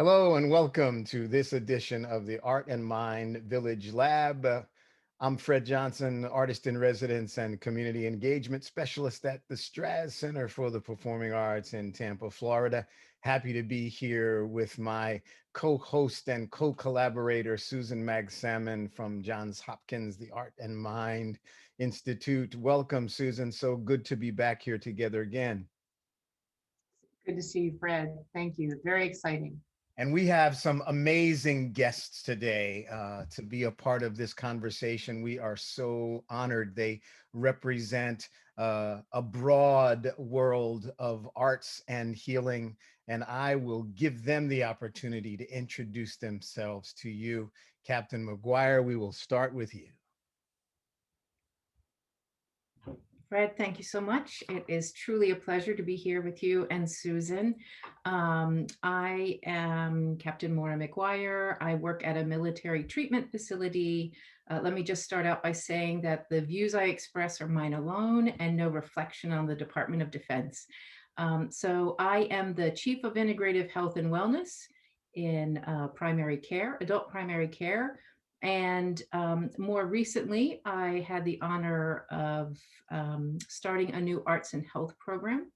Hello and welcome to this edition of the Art and Mind Village Lab. I'm Fred Johnson, artist in residence and community engagement specialist at the Straz Center for the Performing Arts in Tampa, Florida. Happy to be here with my co-host and co-collaborator, Susan Mag-Salmon from Johns Hopkins, the Art and Mind Institute. Welcome, Susan. So good to be back here together again. Good to see you, Fred. Thank you. Very exciting. And we have some amazing guests today to be a part of this conversation. We are so honored. They represent a broad world of arts and healing, and I will give them the opportunity to introduce themselves to you. Captain McGuire, we will start with you. Fred, thank you so much. It is truly a pleasure to be here with you and Susan. I am Captain Maura McGuire. I work at a military treatment facility. Let me just start out by saying that the views I express are mine alone and no reflection on the Department of Defense. So I am the Chief of Integrative Health and Wellness in primary care, adult primary care. And more recently, I had the honor of starting a new arts and health program.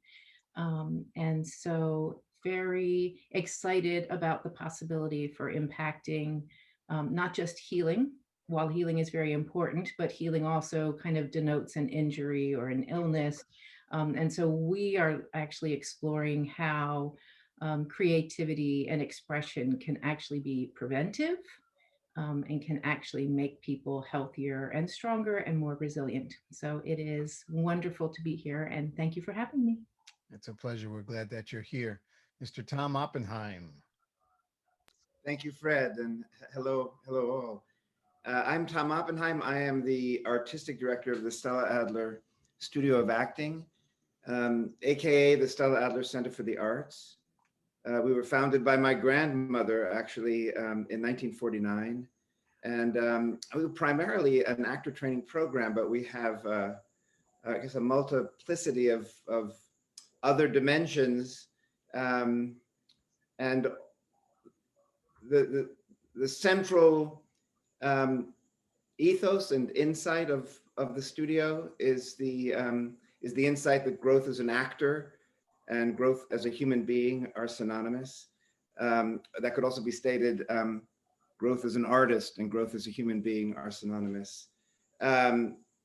And so very excited about the possibility for impacting not just healing, while healing is very important, but healing also kind of denotes an injury or an illness. And so we are actually exploring how creativity and expression can actually be preventive and can actually make people healthier and stronger and more resilient. So it is wonderful to be here, and thank you for having me. It's a pleasure. We're glad that you're here. Mr. Tom Oppenheim. Thank you, Fred, and hello all. I'm Tom Oppenheim. I am the artistic director of the Stella Adler Studio of Acting, AKA the Stella Adler Center for the Arts. We were founded by my grandmother, actually, in 1949. And we were primarily an actor training program, but we have, I guess, a multiplicity of other dimensions. And the central ethos and insight of the studio is the insight that growth as an actor and growth as a human being are synonymous. That could also be stated, growth as an artist and growth as a human being are synonymous.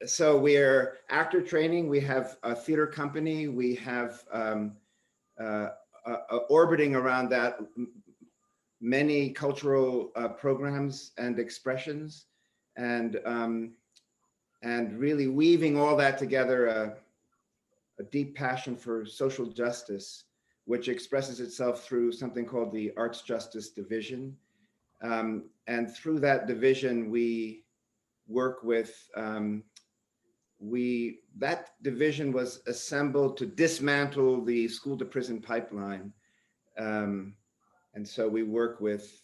So we're actor training, we have a theater company, we have orbiting around that many cultural programs and expressions, and really weaving all that together, a deep passion for social justice, which expresses itself through something called the Arts Justice Division. And through that division, we work with, that division was assembled to dismantle the school to prison pipeline. And so we work with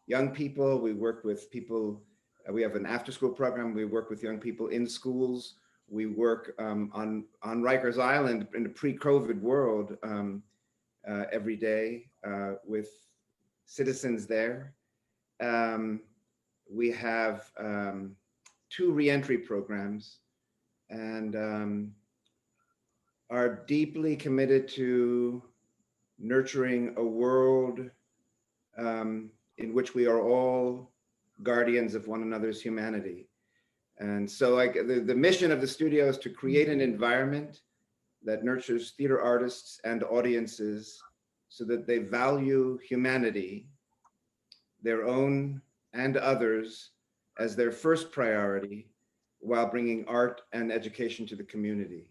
young people, we work with people, we have an after school program, we work with young people in schools, we work on Rikers Island in the pre-COVID world every day with citizens there. We have 2 reentry programs and are deeply committed to nurturing a world in which we are all guardians of one another's humanity. And so the mission of the studio is to create an environment that nurtures theater artists and audiences so that they value humanity, their own and others, as their first priority, while bringing art and education to the community.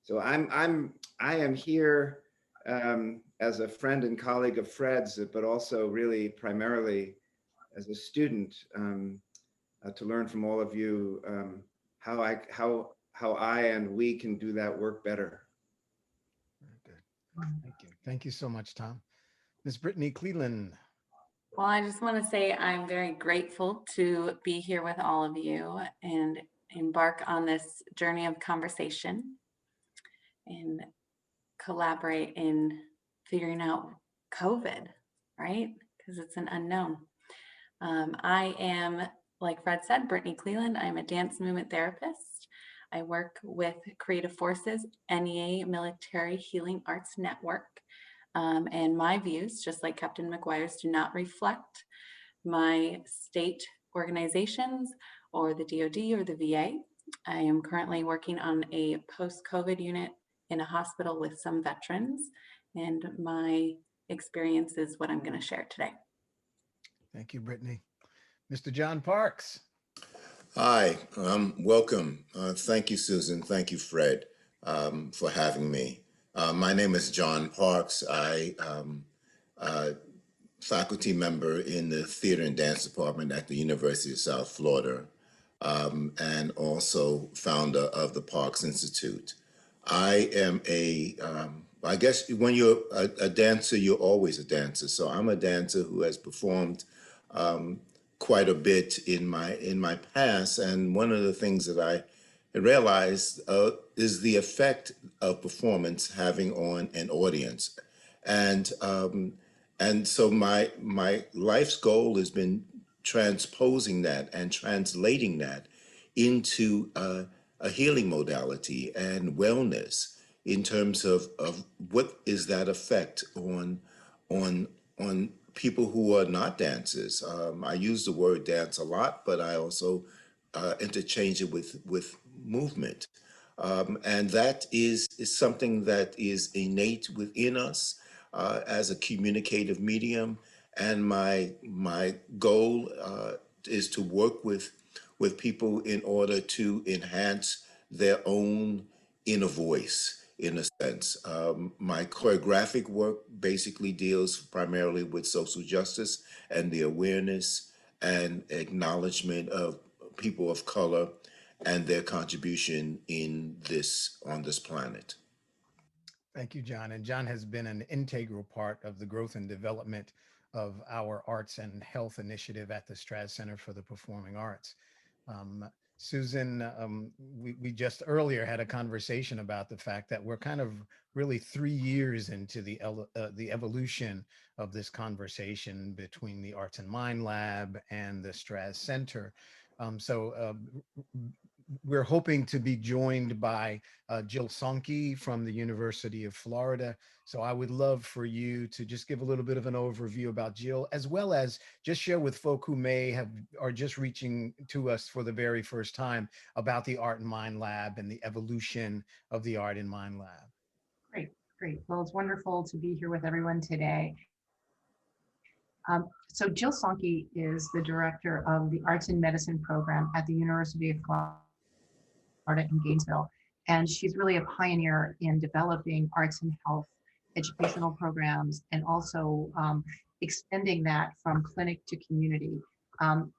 So I am here as a friend and colleague of Fred's, but also really primarily as a student to learn from all of you how I and we can do that work better. Very good. Thank you. Thank you so much, Tom. Ms. Brittany Cleland. Well, I just want to say I'm very grateful to be here with all of you and embark on this journey of conversation and collaborate in figuring out COVID, right? because it's an unknown. I am, like Fred said, Brittany Cleland. I'm a dance movement therapist. I work with Creative Forces, NEA Military Healing Arts Network. And my views, just like Captain McGuire's, do not reflect my state organizations or the DoD or the VA. I am currently working on a post-COVID unit in a hospital with some veterans, and my experience is what I'm going to share today. Thank you, Brittany. Mr. John Parks. Hi, welcome. Thank you, Susan. Thank you, Fred, for having me. My name is John Parks. I am a faculty member in the Theater and Dance Department at the University of South Florida, and also founder of the Parks Institute. I am I guess when you're a dancer, you're always a dancer. So I'm a dancer who has performed quite a bit in my past, and one of the things that I realized is the effect of performance having on an audience, and so my life's goal has been transposing that and translating that into a healing modality and wellness in terms of what is that effect on people who are not dancers. I use the word dance a lot, but I also interchange it with movement. And that is something that is innate within us as a communicative medium. And my goal is to work with people in order to enhance their own inner voice, in a sense. My choreographic work basically deals primarily with social justice and the awareness and acknowledgement of people of color and their contribution on this planet. Thank you, John. And John has been an integral part of the growth and development of our arts and health initiative at the Straz Center for the Performing Arts. Susan, we just earlier had a conversation about the fact that we're kind of really 3 years into the evolution of this conversation between the Arts and Mind Lab and the Straz Center. So we're hoping to be joined by Jill Sinkey from the University of Florida. So I would love for you to just give a little bit of an overview about Jill, as well as just share with folk who are just reaching to us for the very first time about the Art and Mind Lab and the evolution of the Art and Mind Lab. Great, great. Well, it's wonderful to be here with everyone today. So Jill Sinkey is the director of the Arts and Medicine program at the University of Florida in Gainesville. And she's really a pioneer in developing arts and health educational programs and also extending that from clinic to community.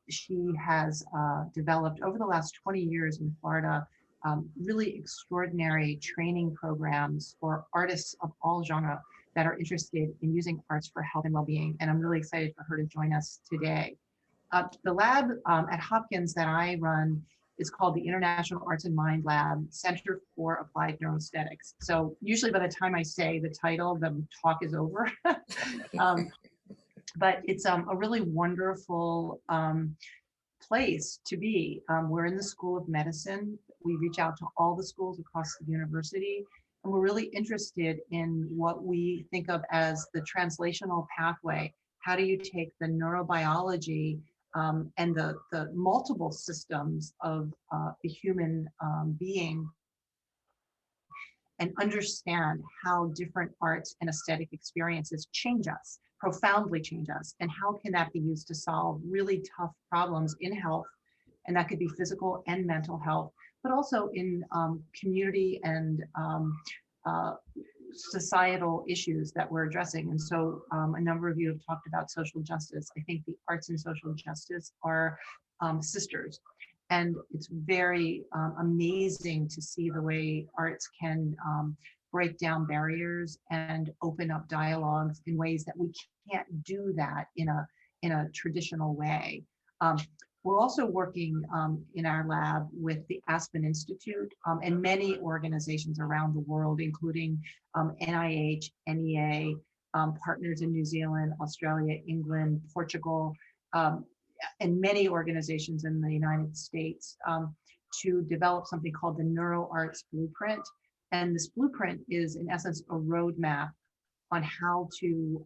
She has developed over the last 20 years in Florida really extraordinary training programs for artists of all genres that are interested in using arts for health and well-being. And I'm really excited for her to join us today. The lab at Hopkins that I run is called the International Arts and Mind Lab Center for Applied Neuroaesthetics. So usually by the time I say the title, the talk is over. But it's a really wonderful place to be. We're in the School of Medicine. We reach out to all the schools across the university, and we're really interested in what we think of as the translational pathway. How do you take the neurobiology and the multiple systems of the human being and understand how different arts and aesthetic experiences change us, profoundly change us, and how can that be used to solve really tough problems in health, and that could be physical and mental health, but also in community and societal issues that we're addressing. And so a number of you have talked about social justice. I think the arts and social justice are sisters. And it's very amazing to see the way arts can break down barriers and open up dialogues in ways that we can't do that in a traditional way. We're also working in our lab with the Aspen Institute and many organizations around the world, including NIH, NEA, partners in New Zealand, Australia, England, Portugal, um, and many organizations in the United States to develop something called the Neuro Arts Blueprint. And this blueprint is, in essence, a roadmap on how to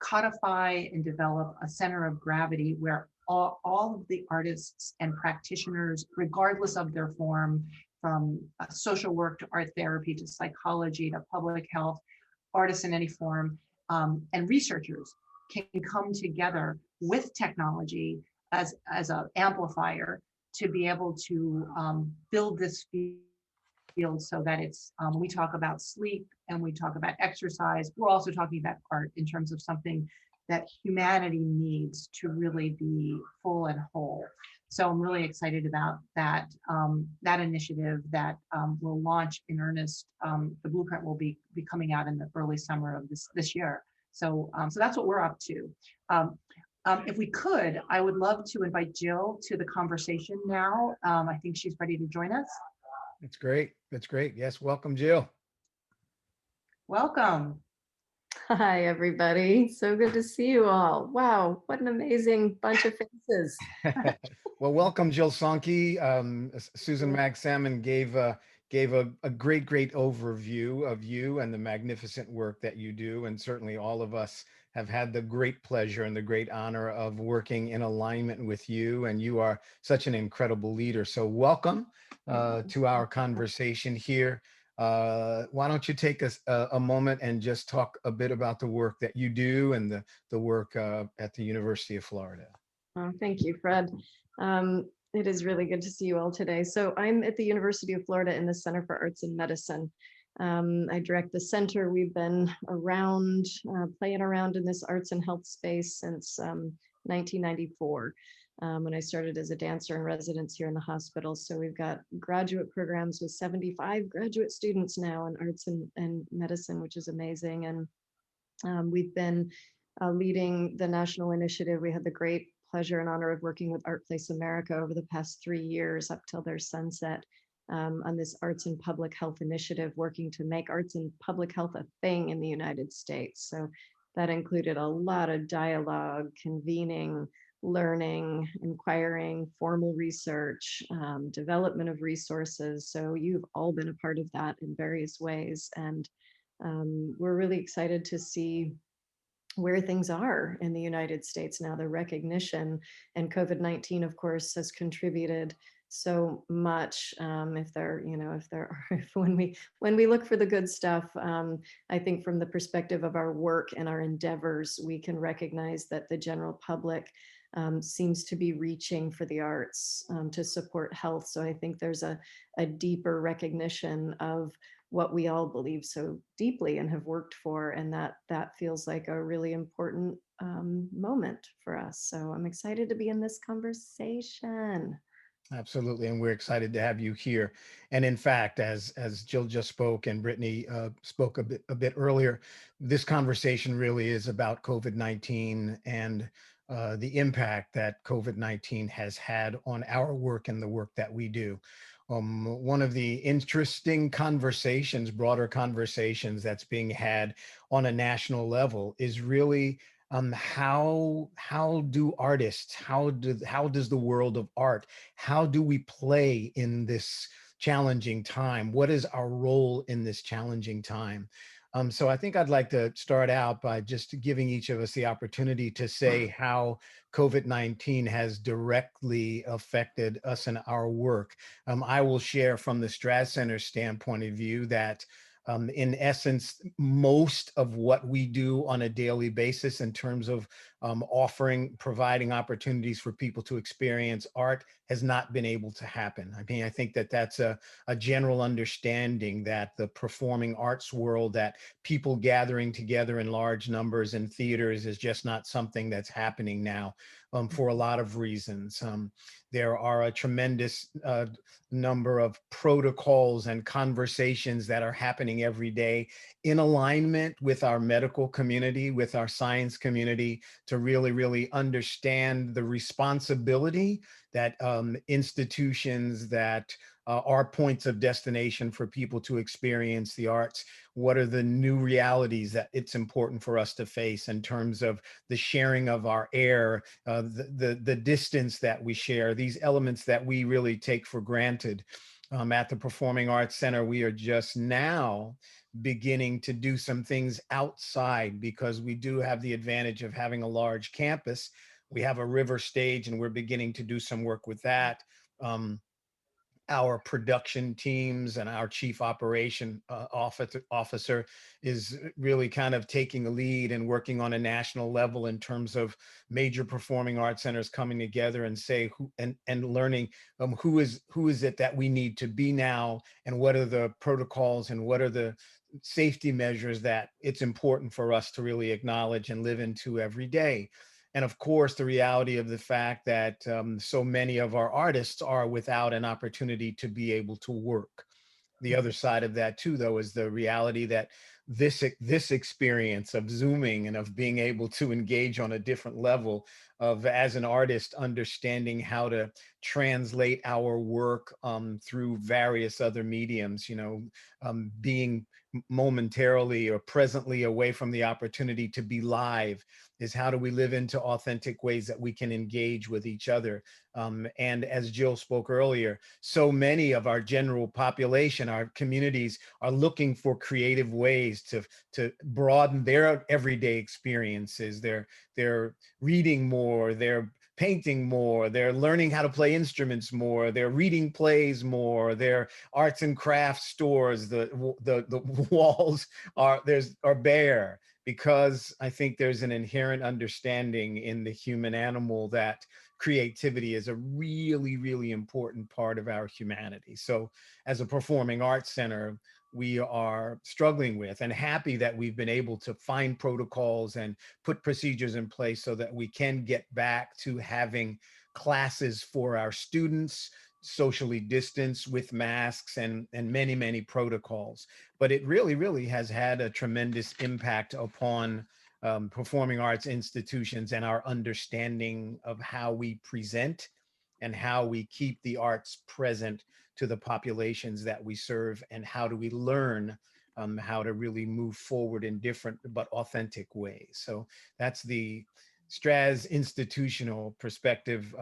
codify and develop a center of gravity where all of the artists and practitioners, regardless of their form, from social work to art therapy to psychology to public health, artists in any form, and researchers can come together with technology as an amplifier to be able to build this field so that it's, when we talk about sleep and we talk about exercise, we're also talking about art in terms of something that humanity needs to really be full and whole. So I'm really excited about that, that initiative that will launch in earnest. The blueprint will be coming out in the early summer of this year. So, so that's what we're up to. If we could, I would love to invite Jill to the conversation now. I think she's ready to join us. That's great. That's great. Yes, welcome, Jill. Welcome. Hi, everybody. So good to see you all. Wow, what an amazing bunch of faces. Well, welcome, Jill Sinkey. Susan Mag-Salmon gave a great overview of you and the magnificent work that you do. And certainly all of us have had the great pleasure and the great honor of working in alignment with you. And you are such an incredible leader. So welcome to our conversation here. Why don't you take us a moment and just talk a bit about the work that you do and the work at the University of Florida. Oh, thank you, Fred. It is really good to see you all today. So I'm at the University of Florida in the Center for Arts and Medicine. I direct the center. We've been around, playing around in this arts and health space since 1994. When I started as a dancer in residence here in the hospital. So we've got graduate programs with 75 graduate students now in arts and medicine, which is amazing. And we've been leading the national initiative. We had the great pleasure and honor of working with Art Place America over the past 3 years up till their sunset on this arts and public health initiative, working to make arts and public health a thing in the United States. So that included a lot of dialogue, convening, learning, inquiring, formal research, development of resources. So you've all been a part of that in various ways. And we're really excited to see where things are in the United States now, the recognition, and COVID-19, of course, has contributed so much. When we look for the good stuff, I think from the perspective of our work and our endeavors, we can recognize that the general public seems to be reaching for the arts to support health. So I think there's a deeper recognition of what we all believe so deeply and have worked for, and that feels like a really important moment for us. So I'm excited to be in this conversation. Absolutely, and we're excited to have you here. And in fact, as Jill just spoke and Brittany spoke a bit earlier, this conversation really is about COVID-19 and the impact that COVID-19 has had on our work and the work that we do. One of the interesting conversations, broader conversations that's being had on a national level is really how do artists, how does the world of art, how do we play in this challenging time? What is our role in this challenging time? So I think I'd like to start out by just giving each of us the opportunity to say how COVID-19 has directly affected us in our work. I will share from the Straz Center standpoint of view that in essence, most of what we do on a daily basis in terms of providing opportunities for people to experience art has not been able to happen. I mean, I think that that's a general understanding that the performing arts world, that people gathering together in large numbers in theaters is just not something that's happening now for a lot of reasons. There are a tremendous number of protocols and conversations that are happening every day in alignment with our medical community, with our science community, to really understand the responsibility that institutions that are points of destination for people to experience the arts. What are the new realities that it's important for us to face in terms of the sharing of our air, the distance that we share, these elements that we really take for granted. At the Performing Arts Center, we are just now beginning to do some things outside because we do have the advantage of having a large campus. We have a river stage and we're beginning to do some work with that. Our production teams and our chief operation officer is really kind of taking a lead and working on a national level in terms of major performing arts centers coming together and say who and learning who is it that we need to be now, and what are the protocols and what are the safety measures that it's important for us to really acknowledge and live into every day. And of course, the reality of the fact that so many of our artists are without an opportunity to be able to work. The other side of that too, though, is the reality that this experience of Zooming and of being able to engage on a different level of, as an artist, understanding how to translate our work through various other mediums, being momentarily or presently away from the opportunity to be live, is how do we live into authentic ways that we can engage with each other. And as Jill spoke earlier, so many of our general population, our communities, are looking for creative ways to broaden their everyday experiences. They're reading more, they're painting more, they're learning how to play instruments more, they're reading plays more, their arts and crafts stores, the walls are bare, because I think there's an inherent understanding in the human animal that creativity is a really important part of our humanity. So as a performing arts center, we are struggling with and happy that we've been able to find protocols and put procedures in place so that we can get back to having classes for our students, socially distanced with masks and many protocols. But it really has had a tremendous impact upon performing arts institutions and our understanding of how we present and how we keep the arts present to the populations that we serve, and how do we learn how to really move forward in different but authentic ways. So that's the Straz institutional perspective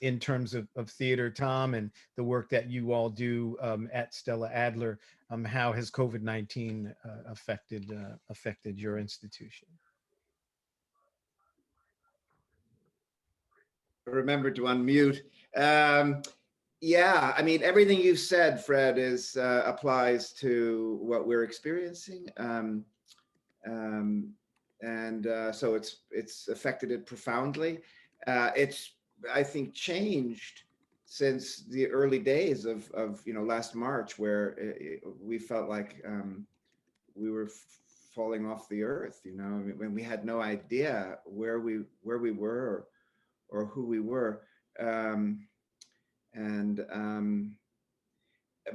in terms of theater. Tom, and the work that you all do at Stella Adler. How has COVID-19 affected your institution? Remember to unmute. Yeah, I mean, everything you've said, Fred, applies to what we're experiencing. So it's affected it profoundly. It's, I think, changed since the early days of last March, where we felt like we were falling off the earth. When we had no idea where we were or who we were.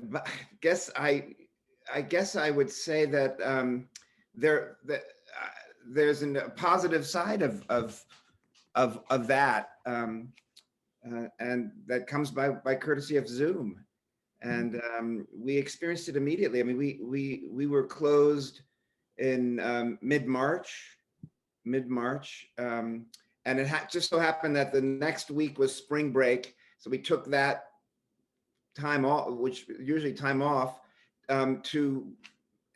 But I guess I would say that there's a positive side of that, and that comes by courtesy of Zoom, and we experienced it immediately. I mean, we were closed in mid-March, and it just so happened that the next week was spring break, so we took that time off, which usually time off, to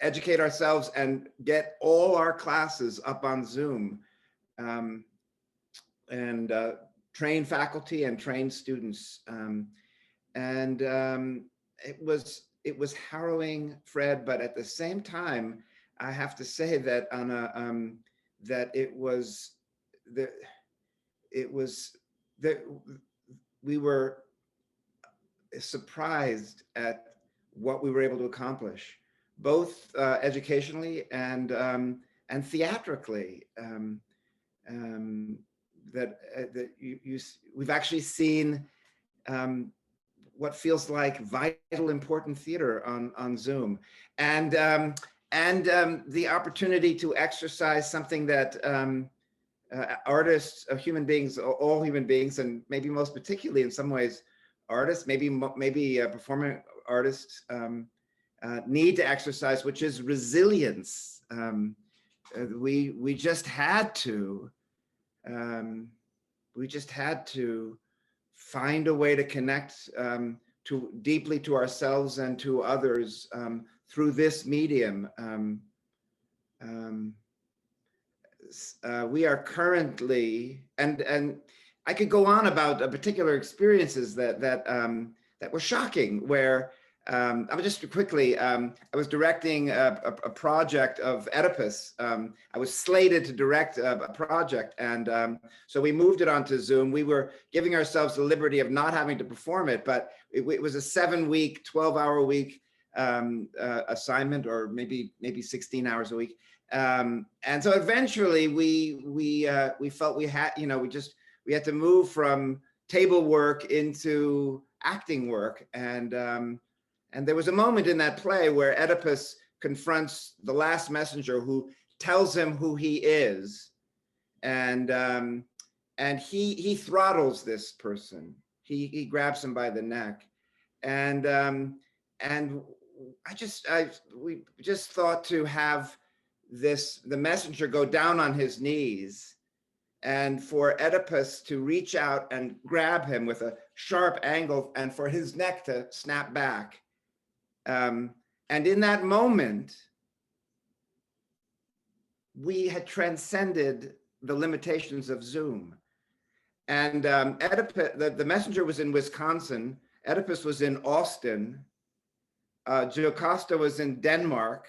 educate ourselves and get all our classes up on Zoom, and train faculty and train students. It was harrowing, Fred, but at the same time, I have to say that we were surprised at what we were able to accomplish, both educationally and theatrically. We've actually seen what feels like vital, important theater on Zoom, and the opportunity to exercise something that artists, human beings, all human beings, and maybe most particularly in some ways, artists, maybe performing artists need to exercise, which is resilience. We just had to. We just had to find a way to connect deeply to ourselves and to others through this medium. We are currently, and I could go on about particular experiences that were shocking, where I was just quickly, I was directing a project of Oedipus. I was slated to direct a project, and so we moved it onto Zoom. We were giving ourselves the liberty of not having to perform it, but it was a 7-week, 12-hour-a-week assignment, or maybe 16 hours a week. And so eventually we felt we had, we had to move from table work into acting work. And there was a moment in that play where Oedipus confronts the last messenger, who tells him who he is. And he throttles this person. He grabs him by the neck. And we just thought to have the messenger go down on his knees, and for Oedipus to reach out and grab him with a sharp angle, and for his neck to snap back. And in that moment, we had transcended the limitations of Zoom. And Oedipus, the messenger was in Wisconsin, Oedipus was in Austin, Jocasta was in Denmark.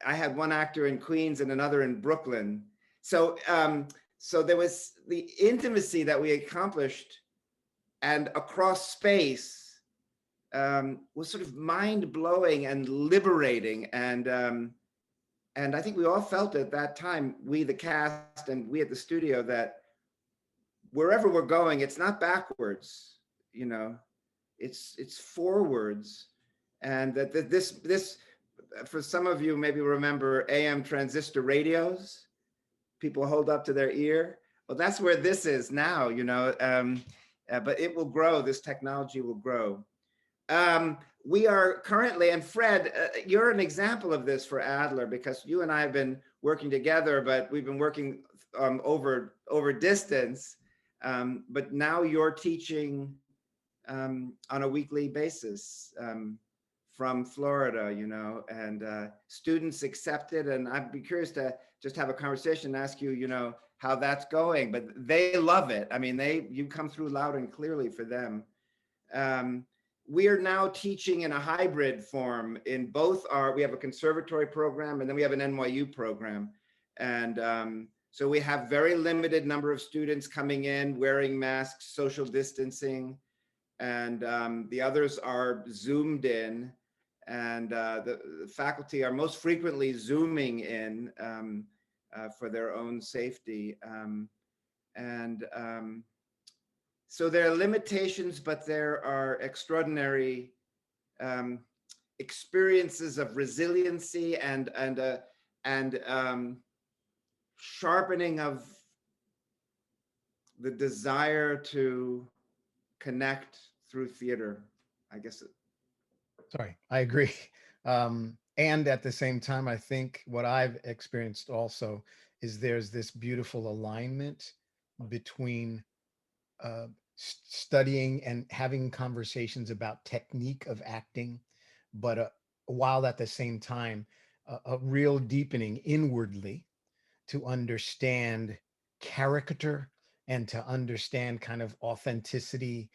I had one actor in Queens and another in Brooklyn. So there was the intimacy that we accomplished, and across space, was sort of mind-blowing and liberating. And I think we all felt at that time, we the cast and we at the studio, that wherever we're going, it's not backwards, it's forwards. And that this for some of you maybe remember AM transistor radios, people hold up to their ear. Well, that's where this is now, but it will grow, this technology will grow. We are currently, and Fred, you're an example of this for Adler, because you and I have been working together, but we've been working over distance. But now you're teaching on a weekly basis from Florida, and students accepted. And I'd be curious to just have a conversation and ask you, how that's going. But they love it. I mean, you come through loud and clearly for them. We are now teaching in a hybrid form in both we have a conservatory program, and then we have an NYU program. And so we have very limited number of students coming in, wearing masks, social distancing, and the others are Zoomed in. And the faculty are most frequently Zooming in for their own safety. So there are limitations, but there are extraordinary experiences of resiliency and sharpening of the desire to connect through theater, I guess. Sorry, I agree. And at the same time, I think what I've experienced also is there's this beautiful alignment between studying and having conversations about technique of acting, but while at the same time, a real deepening inwardly to understand character and to understand kind of authenticity,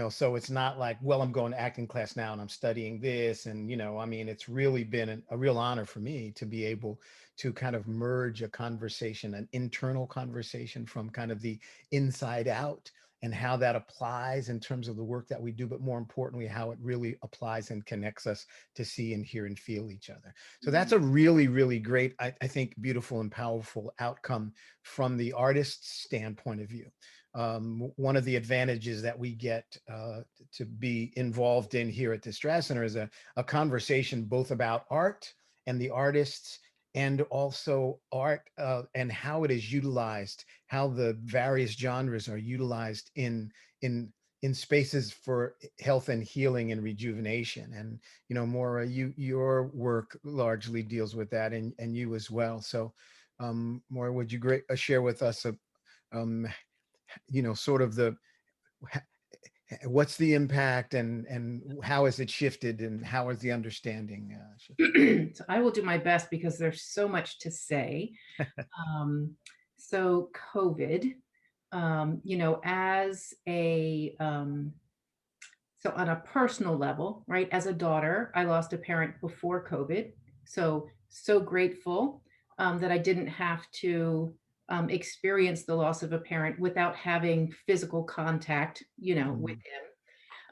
so it's not like, well, I'm going to acting class now and I'm studying this. And, I mean, it's really been a real honor for me to be able to kind of merge a conversation, an internal conversation from kind of the inside out, and how that applies in terms of the work that we do, but more importantly, how it really applies and connects us to see and hear and feel each other. So that's a really, really great, I think, beautiful and powerful outcome from the artist's standpoint of view. One of the advantages that we get to be involved in here at the Strass Center is a conversation both about art and the artists and also art, and how it is utilized, how the various genres are utilized in in spaces for health and healing and rejuvenation. And Maura, your work largely deals with that, and you as well. So Maura, would you share with us um, sort of what's the impact, and how has it shifted, and how is the understanding shifted? So I will do my best because there's so much to say. So COVID, as so on a personal level, right? As a daughter, I lost a parent before COVID. So grateful that I didn't have to experience the loss of a parent without having physical contact, with Mm,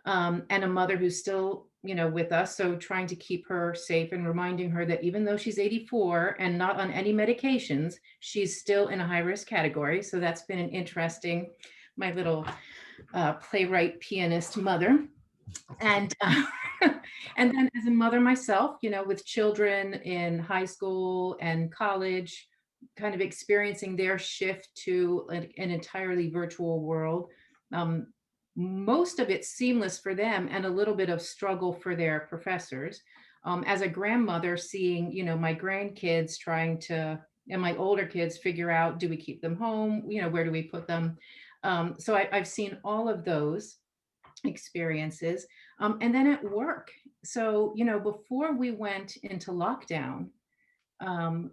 him. And a mother who's still, with us. So trying to keep her safe and reminding her that even though she's 84 and not on any medications, she's still in a high risk category. So that's been an interesting, my little playwright pianist mother. And and then as a mother myself, with children in high school and college, kind of experiencing their shift to an entirely virtual world. Um, Most of it seamless for them and a little bit of struggle for their professors. As a grandmother, seeing, my grandkids trying to, and my older kids figure out, do we keep them home? Where do we put them? So I've seen all of those experiences. And then at work. So, before we went into lockdown,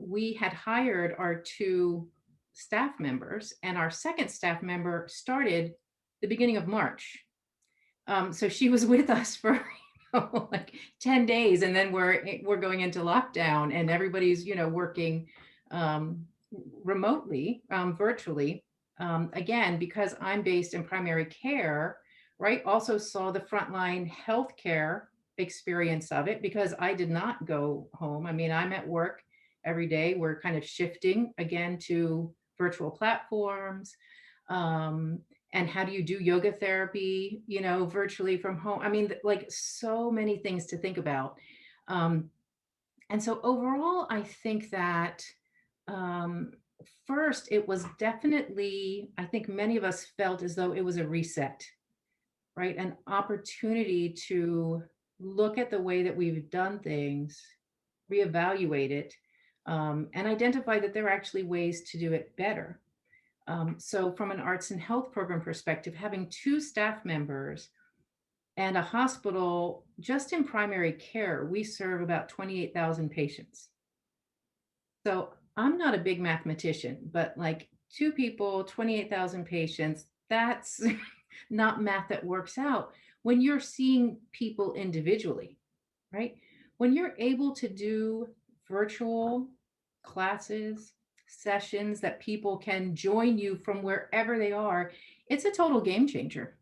we had hired our two staff members, and our second staff member started the beginning of March. So she was with us for like 10 days, and then we're going into lockdown, and everybody's working um, remotely, virtually. Again, because I'm based in primary care, right? Also saw the frontline healthcare experience of it because I did not go home. I mean, I'm at work every day. We're kind of shifting again to virtual platforms. Um, and how do you do yoga therapy, virtually from home? I mean, like so many things to think about. Um, and so overall, I think that um, first, it was definitely, I think many of us felt as though it was a reset, right? An opportunity to look at the way that we've done things, reevaluate it, and identify that there are actually ways to do it better. So, from an arts and health program perspective, having two staff members and a hospital just in primary care, we serve about 28,000 patients. So I'm not a big mathematician, but like two people, 28,000 patients, that's not math that works out when you're seeing people individually, right? When you're able to do virtual classes, sessions that people can join you from wherever they are, it's a total game changer,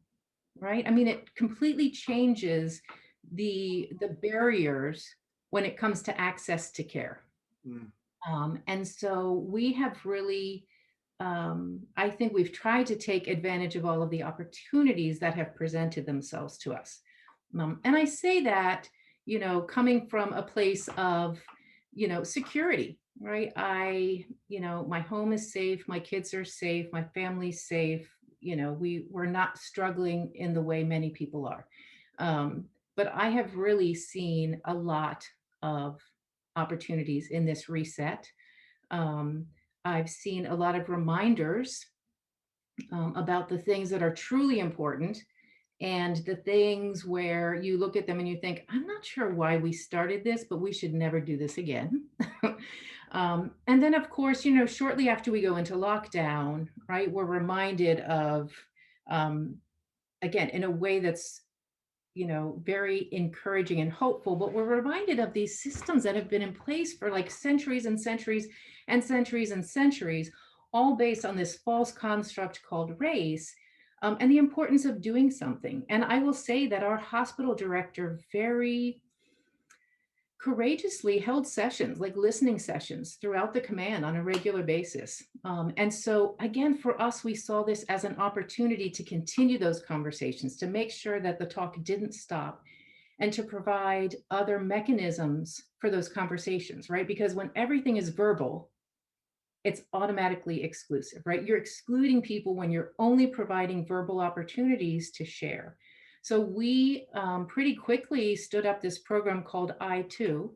right? I mean, it completely changes the barriers when it comes to access to care. Mm. And so we have really, I think we've tried to take advantage of all of the opportunities that have presented themselves to us. And I say that, coming from a place of, security, right? My home is safe, my kids are safe, my family's safe. We're not struggling in the way many people are. But I have really seen a lot of opportunities in this reset. Um, I've seen a lot of reminders about the things that are truly important and the things where you look at them and you think, I'm not sure why we started this, but we should never do this again. And then, of course, shortly after we go into lockdown, right, we're reminded of, um, again, in a way that's very encouraging and hopeful, but we're reminded of these systems that have been in place for like centuries and centuries and centuries and centuries, all based on this false construct called race, and the importance of doing something. And I will say that our hospital director very courageously held sessions, like listening sessions throughout the command on a regular basis. And so, again, for us, we saw this as an opportunity to continue those conversations, to make sure that the talk didn't stop. and to provide other mechanisms for those conversations, right? Because when everything is verbal, it's automatically exclusive, right? You're excluding people when you're only providing verbal opportunities to share. So we pretty quickly stood up this program called I Too.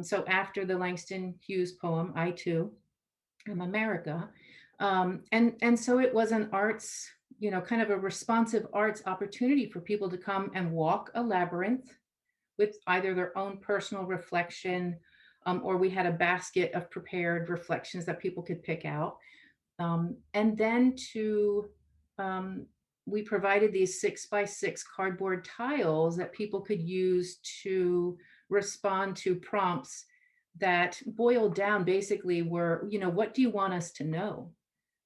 So after the Langston Hughes poem, I Too Am America. And so it was an arts, kind of a responsive arts opportunity for people to come and walk a labyrinth with either their own personal reflection, or we had a basket of prepared reflections that people could pick out. And then we provided these 6x6 cardboard tiles that people could use to respond to prompts that boiled down basically were, what do you want us to know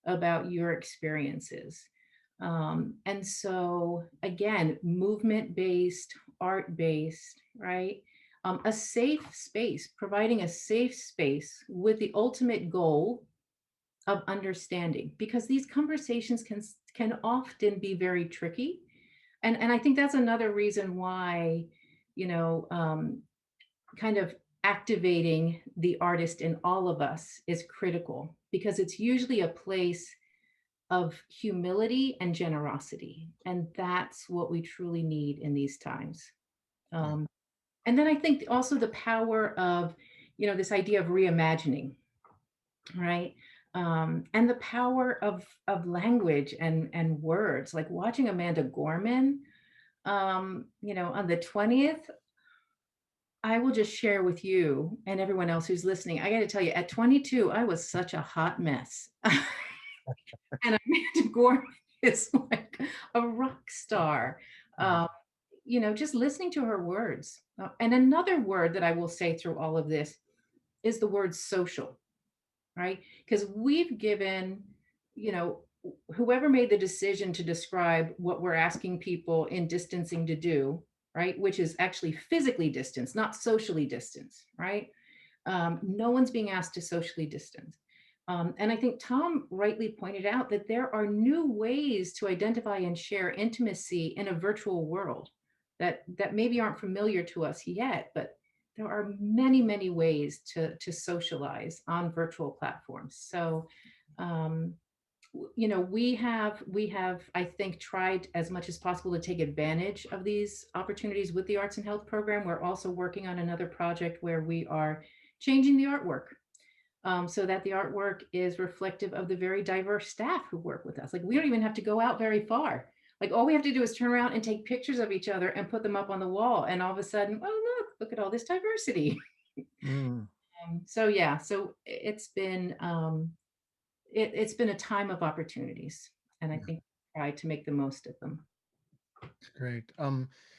about your experiences? And so again, movement based, art based, right? A safe space, providing a safe space with the ultimate goal of understanding, because these conversations can often be very tricky. And I think that's another reason why, kind of activating the artist in all of us is critical, because it's usually a place of humility and generosity. And that's what we truly need in these times. And then I think also the power of, this idea of reimagining, right? And the power of language and words, like watching Amanda Gorman, on the 20th. I will just share with you and everyone else who's listening. I got to tell you, at 22, I was such a hot mess. And Amanda Gorman is like a rock star. Just listening to her words. And another word that I will say through all of this is the word social, right? Because we've given, whoever made the decision to describe what we're asking people in distancing to do, right? Which is actually physically distance, not socially distance, right? No one's being asked to socially distance. And I think Tom rightly pointed out that there are new ways to identify and share intimacy in a virtual world that maybe aren't familiar to us yet, but there are many, many ways to socialize on virtual platforms. So, we have, I think, tried as much as possible to take advantage of these opportunities with the Arts and Health program. We're also working on another project where we are changing the artwork, so that the artwork is reflective of the very diverse staff who work with us. Like, we don't even have to go out very far. Like, all we have to do is turn around and take pictures of each other and put them up on the wall. And all of a sudden, oh, look at all this diversity. So yeah, so it's been a time of opportunities, and I think we try to make the most of them. Great.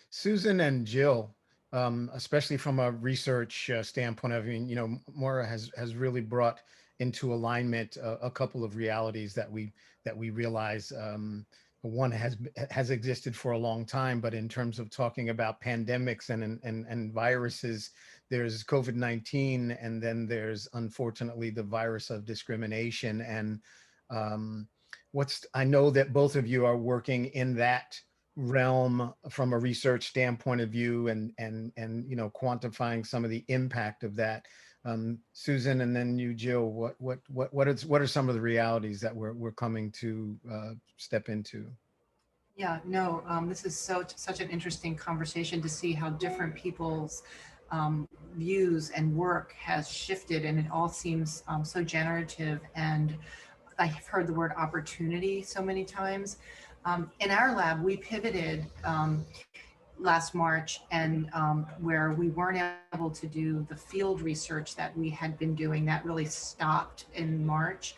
Susan and Jill, especially from a research standpoint, I mean, Maura has really brought into alignment a couple of realities that we realize. One has existed for a long time, but in terms of talking about pandemics and viruses, there's COVID-19, and then there's unfortunately the virus of discrimination. And I know that both of you are working in that realm from a research standpoint of view, and quantifying some of the impact of that. Susan, and then you, Jill, what are some of the realities that we're coming to step into? Yeah, no, this is such an interesting conversation to see how different people's views and work has shifted, and it all seems so generative. And I've heard the word opportunity so many times. In our lab, we pivoted last March, and where we weren't able to do the field research that we had been doing, that really stopped in March.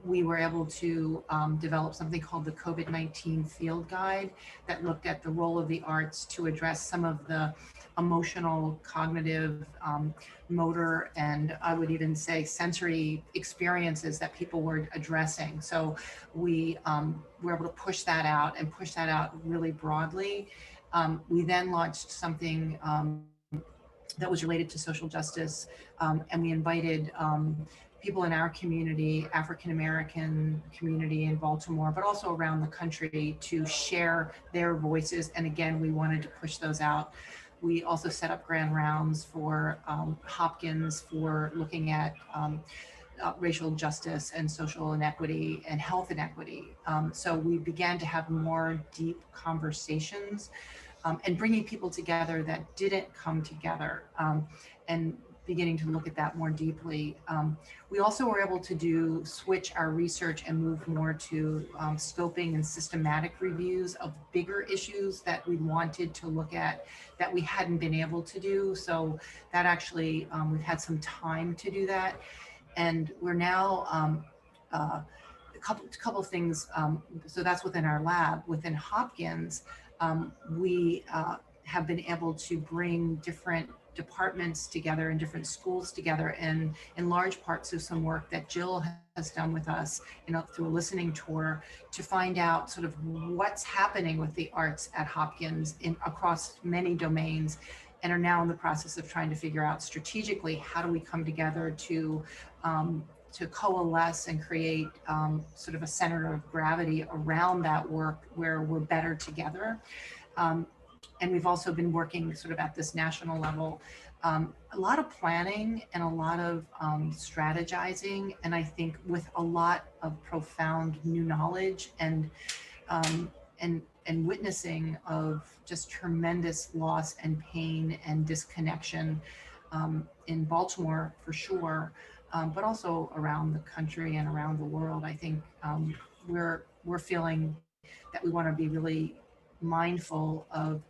We were able to develop something called the COVID-19 Field Guide that looked at the role of the arts to address some of the emotional, cognitive, motor, and I would even say sensory experiences that people were addressing. So we were able to push that out really broadly. We then launched something that was related to social justice, and we invited people in our community, African American community in Baltimore, but also around the country, to share their voices. And again, we wanted to push those out. We also set up grand rounds for Hopkins for looking at racial justice and social inequity and health inequity. So we began to have more deep conversations and bringing people together that didn't come together, and beginning to look at that more deeply. We also were able to switch our research and move more to scoping and systematic reviews of bigger issues that we wanted to look at that we hadn't been able to do. So that actually, we've had some time to do that. And we're now, a couple of things. So that's within our lab. Within Hopkins, we have been able to bring different departments together and different schools together, and in large parts of some work that Jill has done with us, through a listening tour, to find out sort of what's happening with the arts at Hopkins across many domains, and are now in the process of trying to figure out strategically how do we come together to coalesce and create sort of a center of gravity around that work where we're better together. And we've also been working sort of at this national level, a lot of planning and a lot of strategizing, and I think with a lot of profound new knowledge and witnessing of just tremendous loss and pain and disconnection in Baltimore for sure, but also around the country and around the world. I think we're feeling that we want to be really mindful of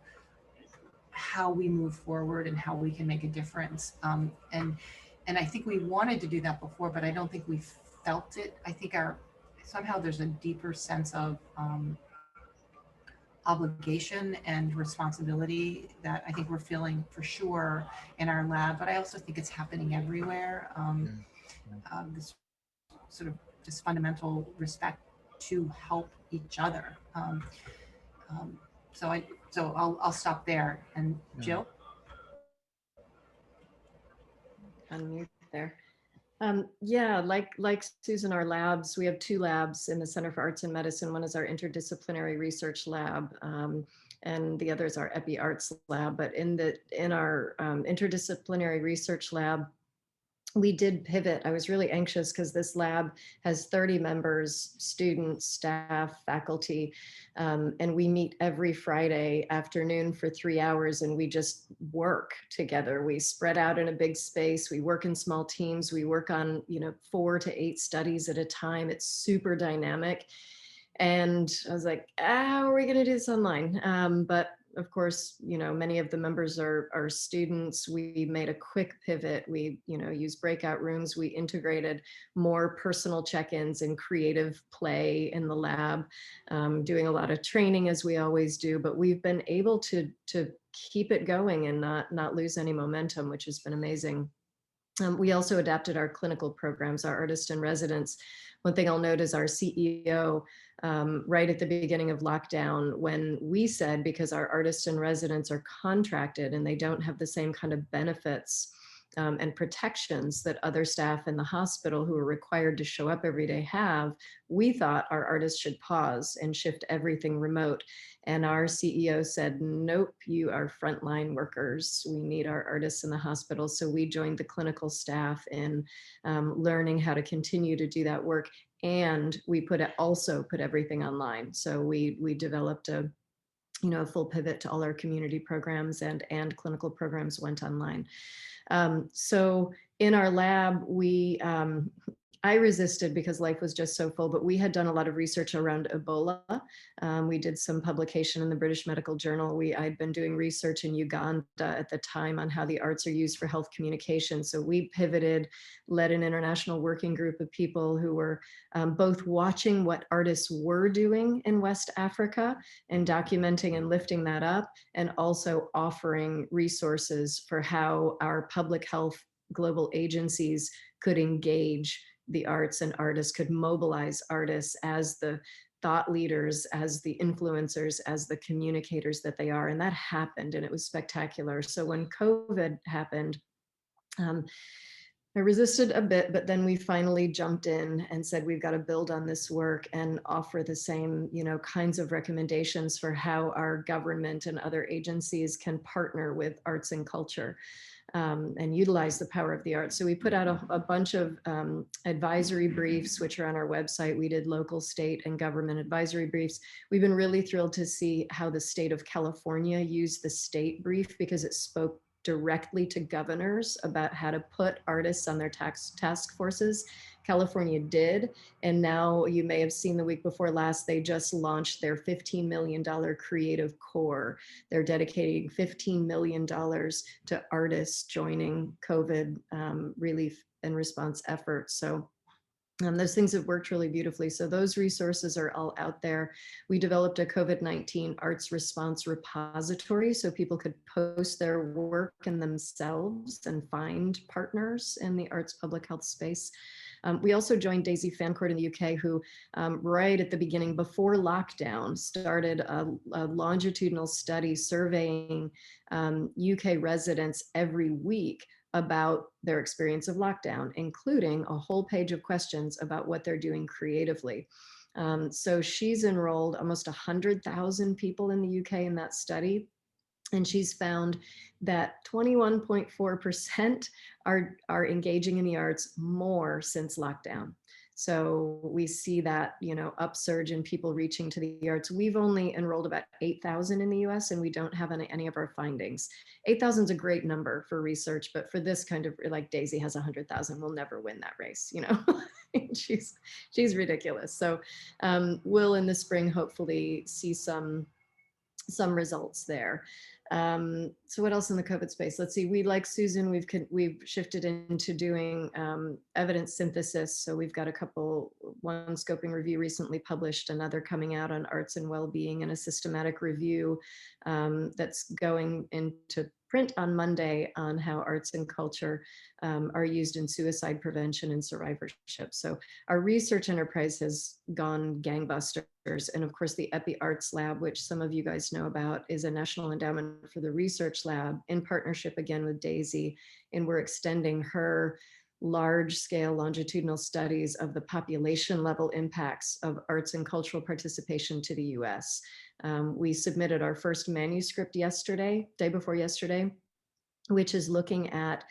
how we move forward and how we can make a difference. And I think we wanted to do that before, but I don't think we felt it. I think somehow there's a deeper sense of obligation and responsibility that I think we're feeling for sure in our lab, but I also think it's happening everywhere. This sort of just fundamental respect to help each other. So I'll stop there. And Jill? Unmute there. Yeah, like Susan, our labs, we have two labs in the Center for Arts and Medicine. One is our interdisciplinary research lab, and the other is our Epi Arts lab. But in our interdisciplinary research lab, we did pivot. I was really anxious because this lab has 30 members, students, staff, faculty, and we meet every Friday afternoon for 3 hours, and we just work together. We spread out in a big space. We work in small teams. We work on 4 to 8 studies at a time. It's super dynamic. And I was like, how are we going to do this online? But of course, many of the members are students. We made a quick pivot. We, used breakout rooms. We integrated more personal check-ins and creative play in the lab, doing a lot of training as we always do. But we've been able to keep it going and not lose any momentum, which has been amazing. We also adapted our clinical programs, our artist in residence. One thing I'll note is our CEO, right at the beginning of lockdown, when we said, because our artists in residence are contracted and they don't have the same kind of benefits and protections that other staff in the hospital who are required to show up every day have, we thought our artists should pause and shift everything remote. And our CEO said, nope, you are frontline workers. We need our artists in the hospital. So we joined the clinical staff in learning how to continue to do that work. And we also put everything online. So we developed a full pivot to all our community programs, and clinical programs went online. So in our lab, I resisted because life was just so full, but we had done a lot of research around Ebola. We did some publication in the British Medical Journal. I'd been doing research in Uganda at the time on how the arts are used for health communication. So we pivoted, led an international working group of people who were both watching what artists were doing in West Africa and documenting and lifting that up, and also offering resources for how our public health global agencies could engage the arts, and artists could mobilize artists as the thought leaders, as the influencers, as the communicators that they are. And that happened, and it was spectacular. So when COVID happened, I resisted a bit, but then we finally jumped in and said, we've got to build on this work and offer the same, kinds of recommendations for how our government and other agencies can partner with arts and culture. And utilize the power of the arts. So we put out a bunch of advisory briefs, which are on our website. We did local, state, and government advisory briefs. We've been really thrilled to see how the state of California used the state brief because it spoke directly to governors about how to put artists on their task forces. California did. And now you may have seen the week before last, they just launched their $15 million creative core. They're dedicating $15 million to artists joining COVID relief and response efforts. So those things have worked really beautifully. So those resources are all out there. We developed a COVID-19 arts response repository so people could post their work and themselves and find partners in the arts public health space. We also joined Daisy Fancourt in the UK, who right at the beginning, before lockdown, started a longitudinal study surveying UK residents every week about their experience of lockdown, including a whole page of questions about what they're doing creatively. So she's enrolled almost 100,000 people in the UK in that study. And she's found that 21.4% are engaging in the arts more since lockdown. So we see that, upsurge in people reaching to the arts. We've only enrolled about 8,000 in the US and we don't have any of our findings. 8,000 is a great number for research, but for this kind of, like Daisy has 100,000, we'll never win that race, she's ridiculous. So we'll in the spring, hopefully see some results there. So what else in the COVID space? Let's see, we, like Susan, we've shifted into doing evidence synthesis. So we've got one scoping review recently published, another coming out on arts and well-being, and a systematic review that's going into print on Monday on how arts and culture are used in suicide prevention and survivorship. So our research enterprise has gone gangbusters. And of course, the Epi Arts Lab, which some of you guys know about, is a National Endowment for the Research Lab in partnership again with Daisy. And we're extending her large-scale longitudinal studies of the population level impacts of arts and cultural participation to the US. We submitted our first manuscript day before yesterday, which is looking at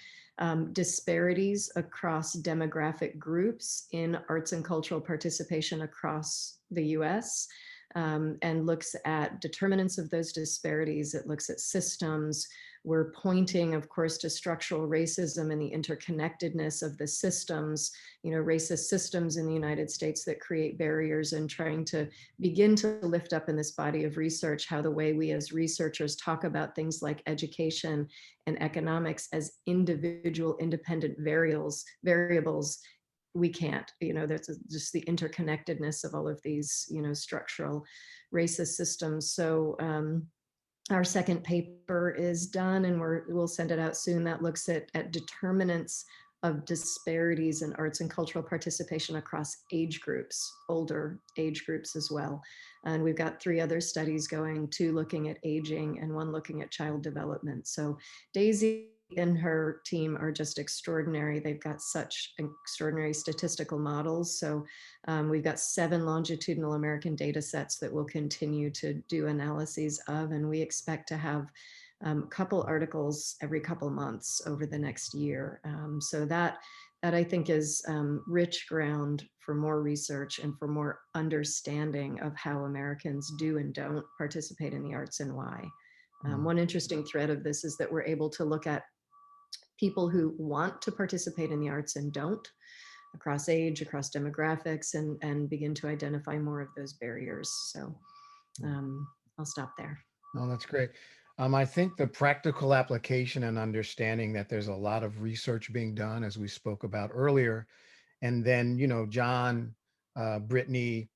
disparities across demographic groups in arts and cultural participation across the US, and looks at determinants of those disparities. It looks at systems. We're pointing, of course, to structural racism and the interconnectedness of the systems, racist systems in the United States that create barriers, and trying to begin to lift up in this body of research how the way we as researchers talk about things like education and economics as individual independent variables, we can't, there's just the interconnectedness of all of these, structural racist systems. So our second paper is done and we'll send it out soon. That looks at determinants of disparities in arts and cultural participation across age groups, older age groups as well. And we've got 3 other studies going, 2 looking at aging and 1 looking at child development. So Daisy and her team are just extraordinary. They've got such extraordinary statistical models. So we've got 7 longitudinal American data sets that we'll continue to do analyses of, and we expect to have a couple articles every couple months over the next year. So that I think is rich ground for more research and for more understanding of how Americans do and don't participate in the arts and why. One interesting thread of this is that we're able to look at people who want to participate in the arts and don't, across age, across demographics, and begin to identify more of those barriers. So I'll stop there. Oh, that's great. I think the practical application and understanding that there's a lot of research being done, as we spoke about earlier, and then, John, Brittany,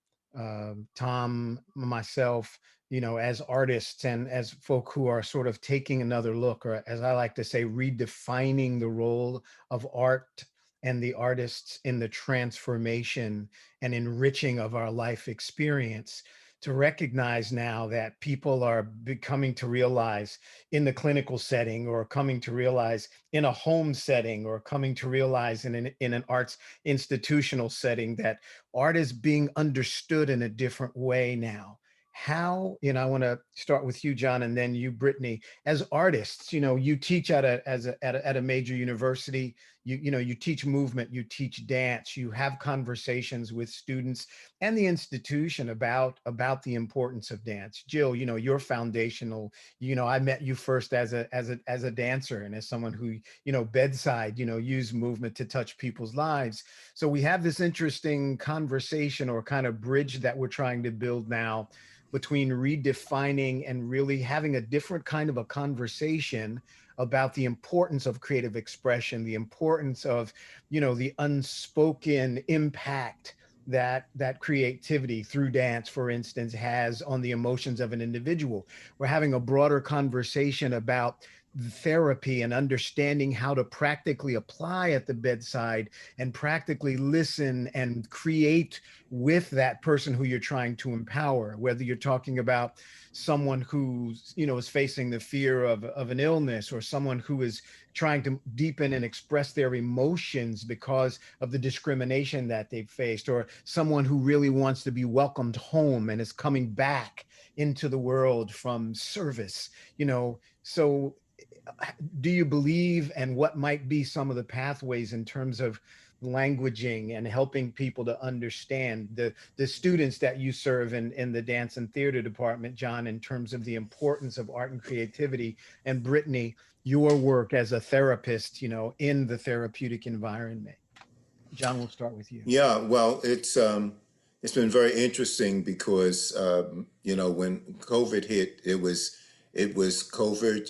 Tom, myself, as artists and as folk who are sort of taking another look, or as I like to say, redefining the role of art and the artists in the transformation and enriching of our life experience. to recognize now that people are becoming to realize in the clinical setting, or coming to realize in a home setting, or coming to realize in an arts institutional setting, that art is being understood in a different way now. How, I want to start with you, John, and then you, Brittany. As artists, you teach at a major university. You teach movement, you teach dance, you have conversations with students and the institution about the importance of dance. Jill, you're foundational. I met you first as a dancer, and as someone who, bedside, used movement to touch people's lives. So we have this interesting conversation, or kind of bridge, that we're trying to build now between redefining and really having a different kind of a conversation about the importance of creative expression, the importance of, the unspoken impact that creativity through dance, for instance, has on the emotions of an individual. We're having a broader conversation about therapy and understanding how to practically apply at the bedside and practically listen and create with that person who you're trying to empower, whether you're talking about someone who's, is facing the fear of an illness, or someone who is trying to deepen and express their emotions because of the discrimination that they've faced, or someone who really wants to be welcomed home and is coming back into the world from service. So do you believe, and what might be some of the pathways in terms of languaging and helping people to understand the students that you serve in the dance and theater department, John, in terms of the importance of art and creativity, and Brittany, your work as a therapist, in the therapeutic environment? John, we'll start with you. Yeah, well, it's been very interesting because when COVID hit, it was COVID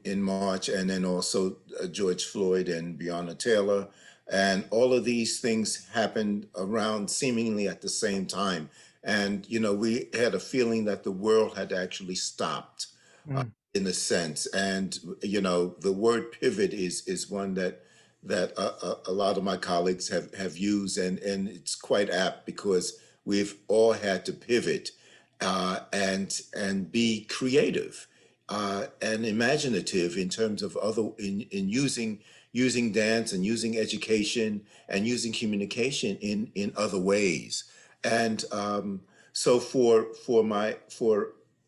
in March, and then also George Floyd and Breonna Taylor, and all of these things happened around seemingly at the same time, and we had a feeling that the world had actually stopped, Mm. in a sense, and the word pivot is one that a lot of my colleagues have used, and it's quite apt because we've all had to pivot, and be creative, and imaginative in terms of other in using dance and using education and using communication in other ways. And so for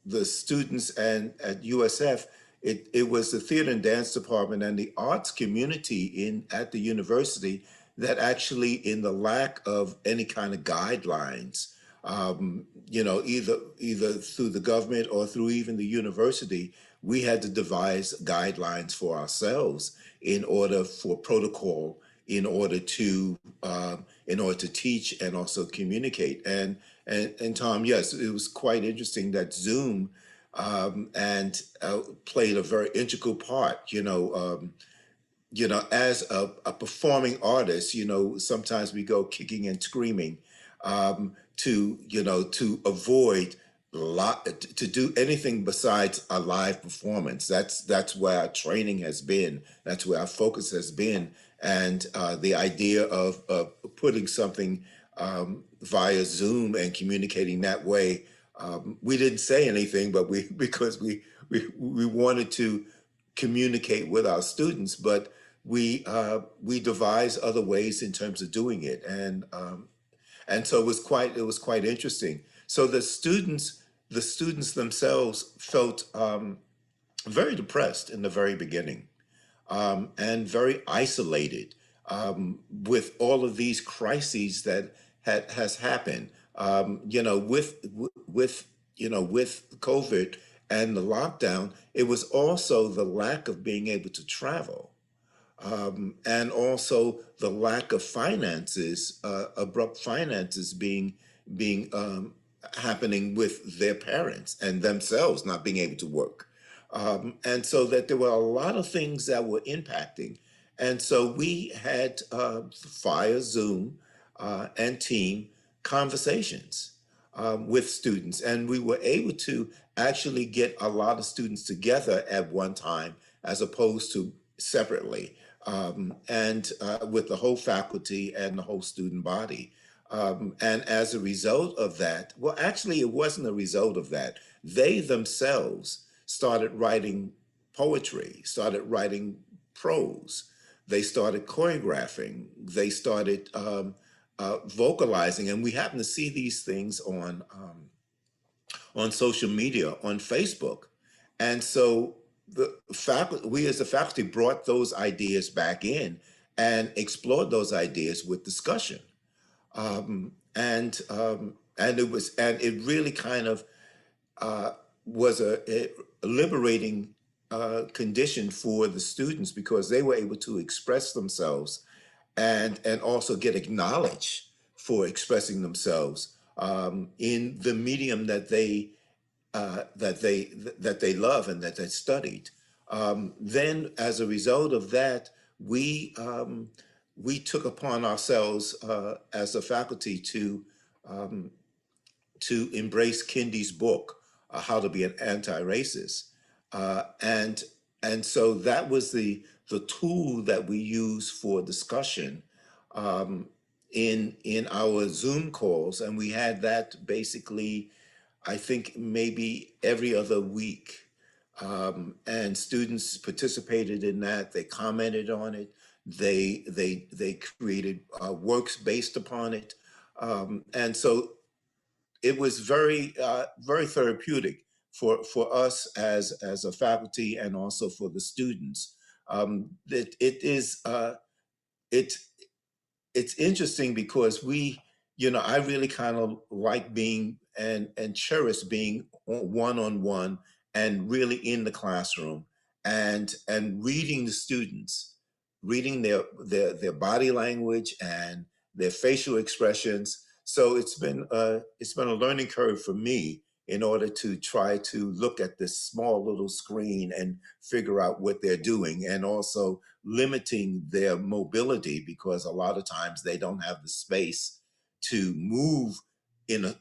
the students and at USF, it was the theater and dance department and the arts community at the university that actually, in the lack of any kind of guidelines, either through the government or through even the university, we had to devise guidelines for ourselves in order for protocol, in order to teach and also communicate. And Tom, yes, it was quite interesting that Zoom and played a very integral part. As a performing artist, sometimes we go kicking and screaming, to avoid to do anything besides a live performance. That's where our training has been. That's where our focus has been. And the idea of putting something via Zoom and communicating that way, we didn't say anything, but because we wanted to communicate with our students, but we devised other ways in terms of doing it, and so it was quite interesting. So the students themselves felt very depressed in the very beginning, and very isolated, with all of these crises that has happened. With COVID and the lockdown, it was also the lack of being able to travel, and also the lack of finances, abrupt finances being happening with their parents and themselves not being able to work, and so that there were a lot of things that were impacting, and so we had via Zoom and team conversations with students, and we were able to actually get a lot of students together at one time as opposed to separately, and with the whole faculty and the whole student body. And as a result of that, well, actually, it wasn't a result of that. They themselves started writing poetry, started writing prose. They started choreographing. They started vocalizing, and we happen to see these things on social media, on Facebook. And so the faculty, we as a faculty brought those ideas back in and explored those ideas with discussion. And it really kind of was a liberating condition for the students because they were able to express themselves and also get acknowledged for expressing themselves in the medium that they love and that they studied. Then, as a result of that, we took upon ourselves as a faculty um, to embrace Kindi's book, How to Be an Anti-Racist, and so that was the tool that we use for discussion um, in our Zoom calls, and we had that basically, I think maybe every other week. And students participated in that. They commented on it. They created works based upon it. And so it was very therapeutic for us as a faculty and also for the students. It is it it's interesting because I really kind of like being and cherish being one-on-one and really in the classroom and reading the students, reading their body language and their facial expressions. So it's been a learning curve for me in order to try to look at this small little screen and figure out what they're doing, and also limiting their mobility because a lot of times they don't have the space to move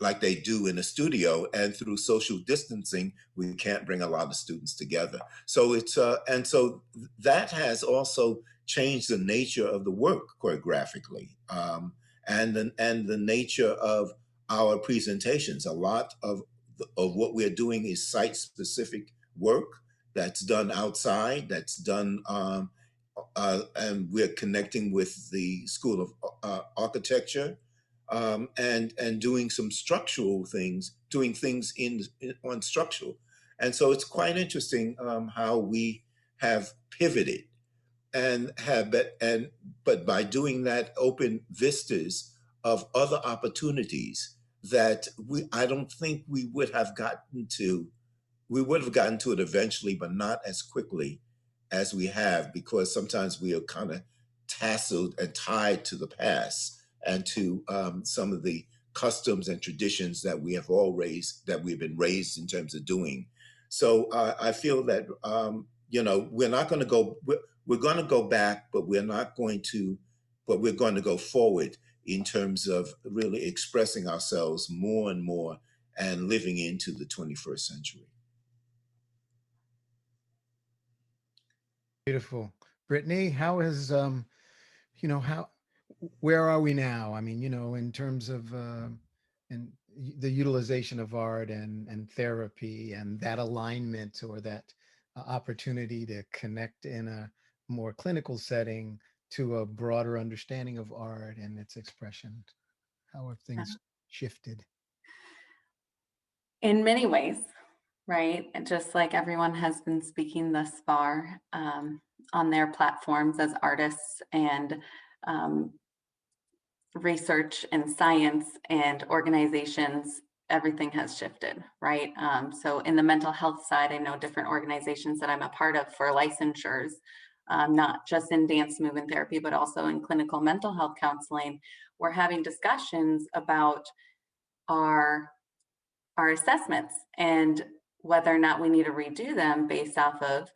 like they do in a studio, and through social distancing we can't bring a lot of students together. So and so that has also changed the nature of the work choreographically, and the nature of our presentations. A lot of what we're doing is site specific work that's done outside, that's done and we're connecting with the School of Architecture, and doing some structural things, doing things on structural. And so it's quite interesting how we have pivoted and but by doing that, open vistas of other opportunities that I don't think we would have gotten to it eventually, but not as quickly as we have, because sometimes we are kind of tasseled and tied to the past and to some of the customs and traditions that we've been raised in terms of doing. So I feel that we're not going to go. We're going to go back, but we're not going to. But we're going to go forward in terms of really expressing ourselves more and more and living into the 21st century. Beautiful. Brittany, how is how where are we now? I mean, in terms of in the utilization of art and therapy and that alignment or that opportunity to connect in a more clinical setting to a broader understanding of art and its expression. How have things shifted? In many ways, right? And just like everyone has been speaking thus far on their platforms as artists and research and science and organizations, everything has shifted, right? So in the mental health side, I know different organizations that I'm a part of for licensures, not just in dance movement therapy, but also in clinical mental health counseling. We're having discussions about our assessments and whether or not we need to redo them based off of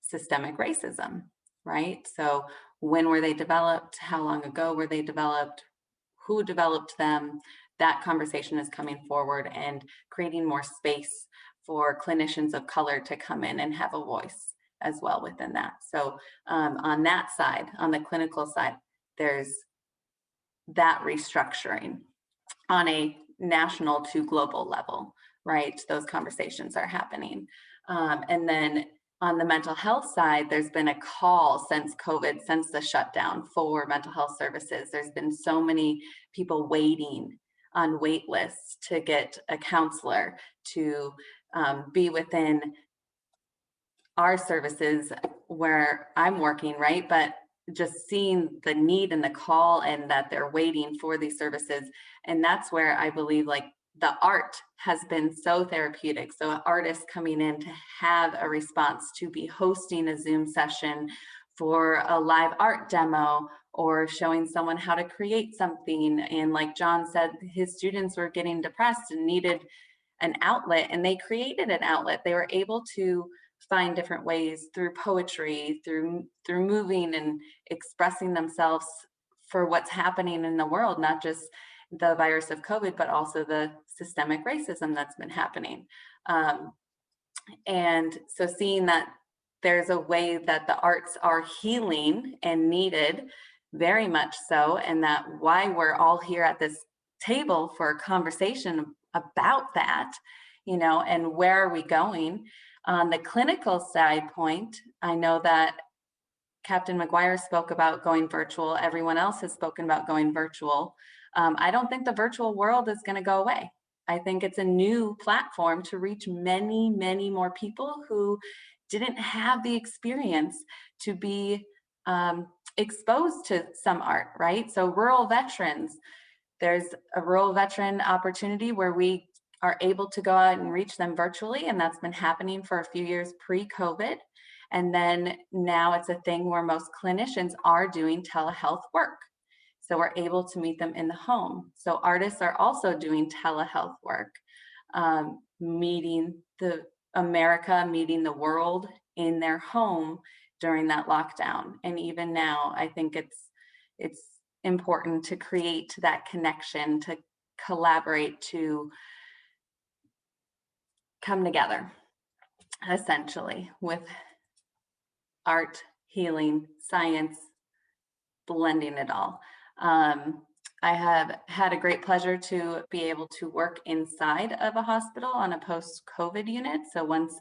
systemic racism, right? So when were they developed? How long ago were they developed? Who developed them? That conversation is coming forward and creating more space for clinicians of color to come in and have a voice as well within that. So on that side, on the clinical side, there's that restructuring on a national to global level, right? Those conversations are happening. And then on the mental health side, there's been a call since COVID, since the shutdown for mental health services. There's been so many people waiting on wait lists to get a counselor, to be within our services where I'm working, right? But just seeing the need and the call and that they're waiting for these services. And that's where I believe like the art has been so therapeutic. So artists coming in to have a response, to be hosting a Zoom session for a live art demo, or showing someone how to create something. And like John said, his students were getting depressed and needed an outlet, and they created an outlet. They were able to find different ways through poetry, through moving and expressing themselves for what's happening in the world, not just the virus of COVID, but also the systemic racism that's been happening. And so seeing that there's a way that the arts are healing and needed, very much so, and that why we're all here at this table for a conversation about that, you know, and where are we going? On the clinical side point, I know that Captain McGuire spoke about going virtual. Everyone else has spoken about going virtual. I don't think the virtual world is going to go away. I think it's a new platform to reach many, many more people who didn't have the experience to be exposed to some art, right? So rural veterans, there's a rural veteran opportunity where we are able to go out and reach them virtually, and that's been happening for a few years pre-COVID. And then now it's a thing where most clinicians are doing telehealth work. So we're able to meet them in the home. So artists are also doing telehealth work, meeting America, meeting the world in their home during that lockdown. And even now, I think it's important to create that connection, to collaborate, to come together, essentially, with art, healing, science, blending it all. I have had a great pleasure to be able to work inside of a hospital on a post-COVID unit. So once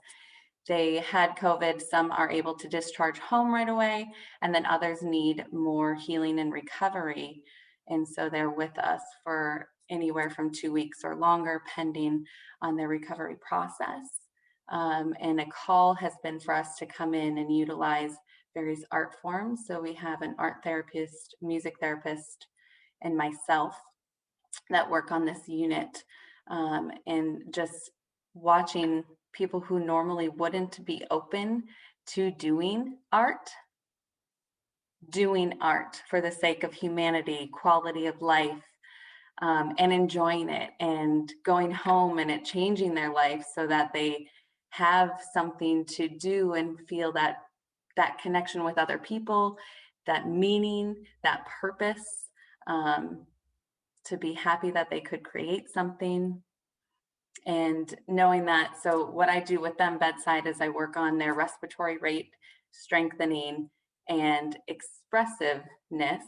they had COVID, some are able to discharge home right away, and then others need more healing and recovery. And so they're with us for anywhere from 2 weeks or longer, pending on their recovery process. And a call has been for us to come in and utilize various art forms. So we have an art therapist, music therapist, and myself that work on this unit. And just watching people who normally wouldn't be open to doing art for the sake of humanity, quality of life, and enjoying it and going home and it changing their life so that they have something to do and feel that connection with other people, that meaning, that purpose, to be happy that they could create something. And knowing that, so what I do with them bedside is I work on their respiratory rate strengthening and expressiveness,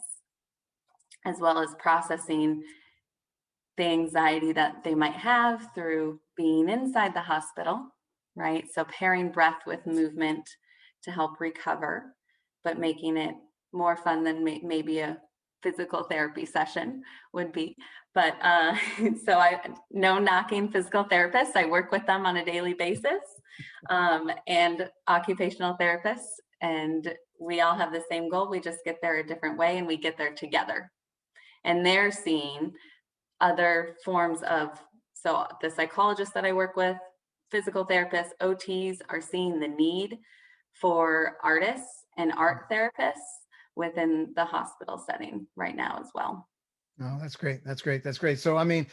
as well as processing the anxiety that they might have through being inside the hospital, right? So pairing breath with movement to help recover, but making it more fun than maybe a physical therapy session would be. But so no knocking physical therapists. I work with them on a daily basis, and occupational therapists, and we all have the same goal. We just get there a different way, and we get there together. And they're seeing other forms of, so the psychologists that I work with, physical therapists, OTs are seeing the need for artists and art therapists within the hospital setting right now as well. Oh, that's great. That's great. That's great. So, I mean,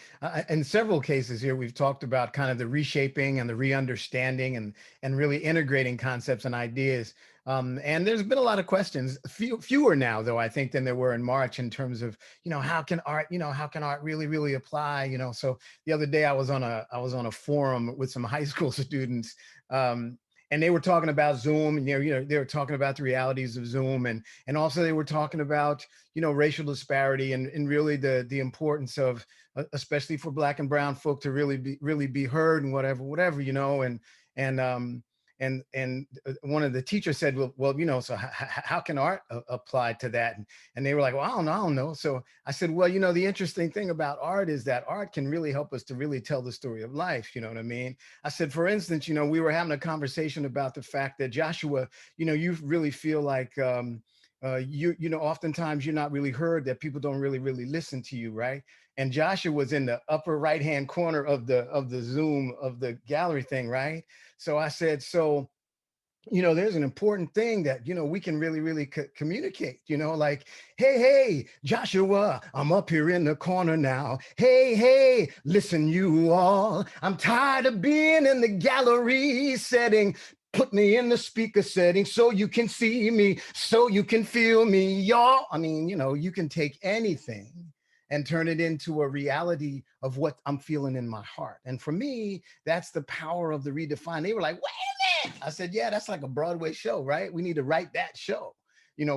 in several cases here, we've talked about kind of the reshaping and the re-understanding and really integrating concepts and ideas. And there's been a lot of questions, fewer now, though, I think, than there were in March in terms of, how can art really, really apply? So the other day I was on a forum with some high school students, and they were talking about Zoom, and they were talking about the realities of Zoom, and also they were talking about racial disparity, and really the importance of, especially for Black and brown folk, to really be heard, and whatever, and one of the teachers said, well, so how can art apply to that? And they were like, well, I don't know. So I said, well, the interesting thing about art is that art can really help us to really tell the story of life. You know what I mean? I said, for instance, we were having a conversation about the fact that Joshua, you really feel like, oftentimes you're not really heard, that people don't really listen to you, right? And Joshua was in the upper right hand corner of the Zoom, of the gallery thing, right? So I said, so there's an important thing that we can really communicate, like, hey Joshua, I'm up here in the corner now. Hey, listen, you all, I'm tired of being in the gallery setting. Put me in the speaker setting so you can see me, so you can feel me, y'all. I mean, you can take anything and turn it into a reality of what I'm feeling in my heart. And for me, that's the power of the Redefine. They were like, wait a minute. I said, yeah, that's like a Broadway show, right? We need to write that show,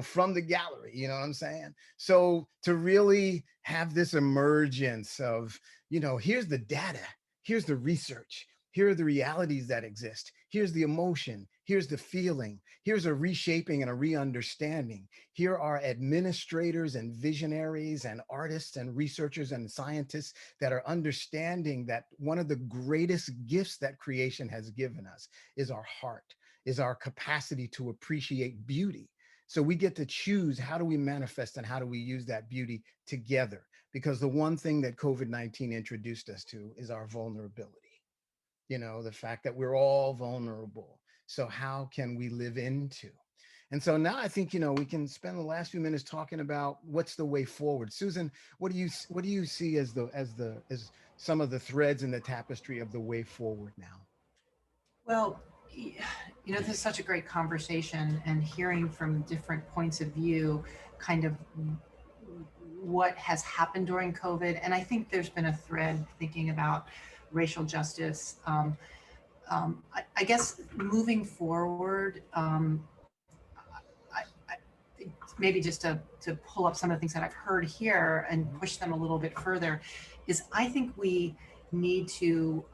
from the gallery, you know what I'm saying? So to really have this emergence of, here's the data, here's the research, here are the realities that exist, here's the emotion, here's the feeling, here's a reshaping and a re-understanding. Here are administrators and visionaries and artists and researchers and scientists that are understanding that one of the greatest gifts that creation has given us is our heart, is our capacity to appreciate beauty. So we get to choose, how do we manifest and how do we use that beauty together? Because the one thing that COVID-19 introduced us to is our vulnerability. The fact that we're all vulnerable. So how can we live into? And so now I think, we can spend the last few minutes talking about what's the way forward. Susan, what do you see as some of the threads in the tapestry of the way forward now? Well, this is such a great conversation, and hearing from different points of view, kind of what has happened during COVID. And I think there's been a thread thinking about racial justice. I guess moving forward, maybe just to pull up some of the things that I've heard here and push them a little bit further, is I think we need to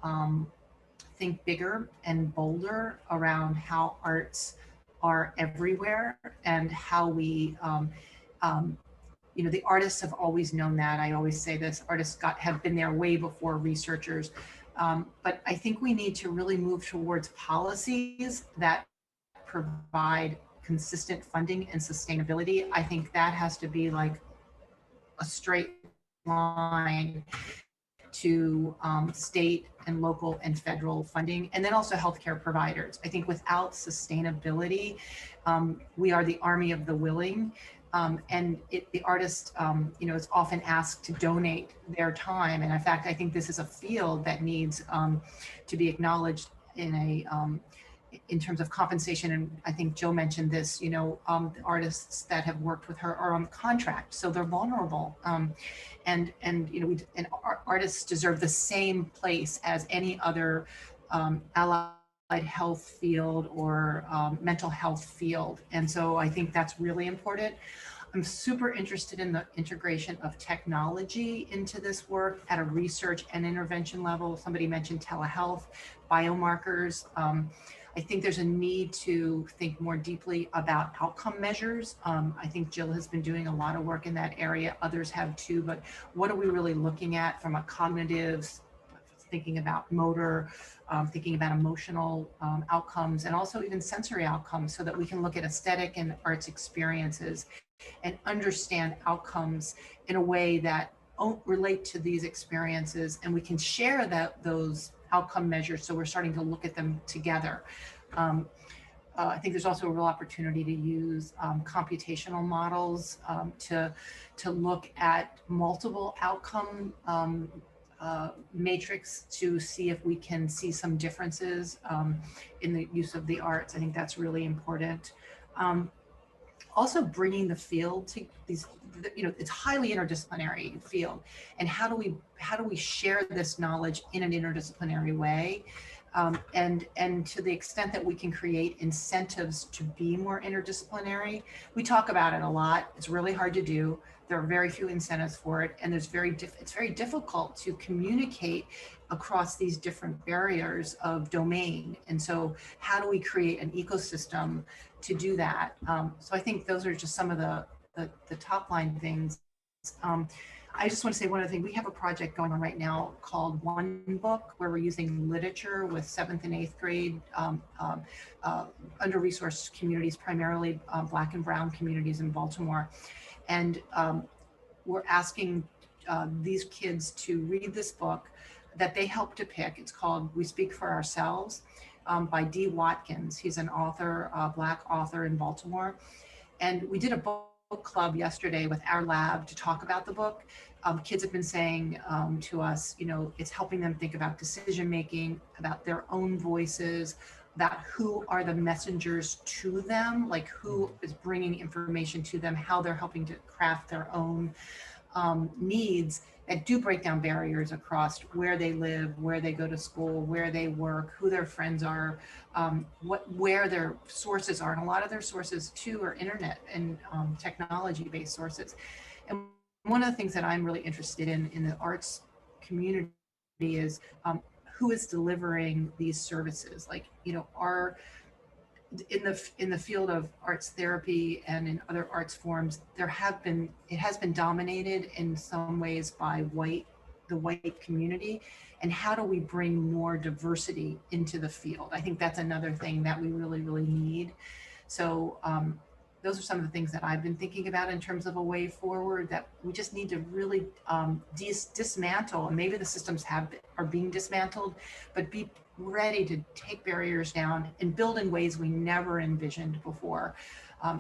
think bigger and bolder around how arts are everywhere, and how we, the artists have always known that. I always say this, artists have been there way before researchers. But I think we need to really move towards policies that provide consistent funding and sustainability. I think that has to be like a straight line to state and local and federal funding, and then also healthcare providers. I think without sustainability, we are the army of the willing. And the artist, is often asked to donate their time. And in fact, I think this is a field that needs to be acknowledged in terms of compensation. And I think Jill mentioned this, the artists that have worked with her are on contract, so they're vulnerable. And artists deserve the same place as any other allied health field or mental health field. And so I think that's really important. I'm super interested in the integration of technology into this work at a research and intervention level. Somebody mentioned telehealth, biomarkers. I think there's a need to think more deeply about outcome measures. I think Jill has been doing a lot of work in that area. Others have too, but what are we really looking at from a cognitive, thinking about motor, thinking about emotional outcomes, and also even sensory outcomes, so that we can look at aesthetic and arts experiences and understand outcomes in a way that relate to these experiences, and we can share those outcome measures, so we're starting to look at them together. I think there's also a real opportunity to use computational models to look at multiple outcome matrix to see if we can see some differences in the use of the arts. I think that's really important. Also bringing the field to these, it's highly interdisciplinary field, and how do we share this knowledge in an interdisciplinary way? And to the extent that we can create incentives to be more interdisciplinary, we talk about it a lot. It's really hard to do. There are very few incentives for it, and it's very difficult to communicate across these different barriers of domain. And so, how do we create an ecosystem to do that? So I think those are just some of the top line things. I just want to say one other thing. We have a project going on right now called One Book, where we're using literature with 7th and 8th grade under-resourced communities, primarily Black and Brown communities in Baltimore. And we're asking these kids to read this book that they helped to pick. It's called We Speak for Ourselves by D. Watkins. He's an author, a Black author in Baltimore. And we did a book club yesterday with our lab to talk about the book. Kids have been saying to us, you know, it's helping them think about decision making, about their own voices, about who are the messengers to them, like who is bringing information to them, how they're helping to craft their own needs that do break down barriers across where they live, where they go to school, where they work, who their friends are, where their sources are. And a lot of their sources too are internet and technology-based sources. And one of the things that I'm really interested in the arts community is who is delivering these services. Like, you know, in the field of arts therapy and in other arts forms, it has been dominated in some ways by the white community. And how do we bring more diversity into the field? I think that's another thing that we really, really need. So those are some of the things that I've been thinking about in terms of a way forward, that we just need to really dismantle. And maybe the systems are being dismantled, but be ready to take barriers down and build in ways we never envisioned before,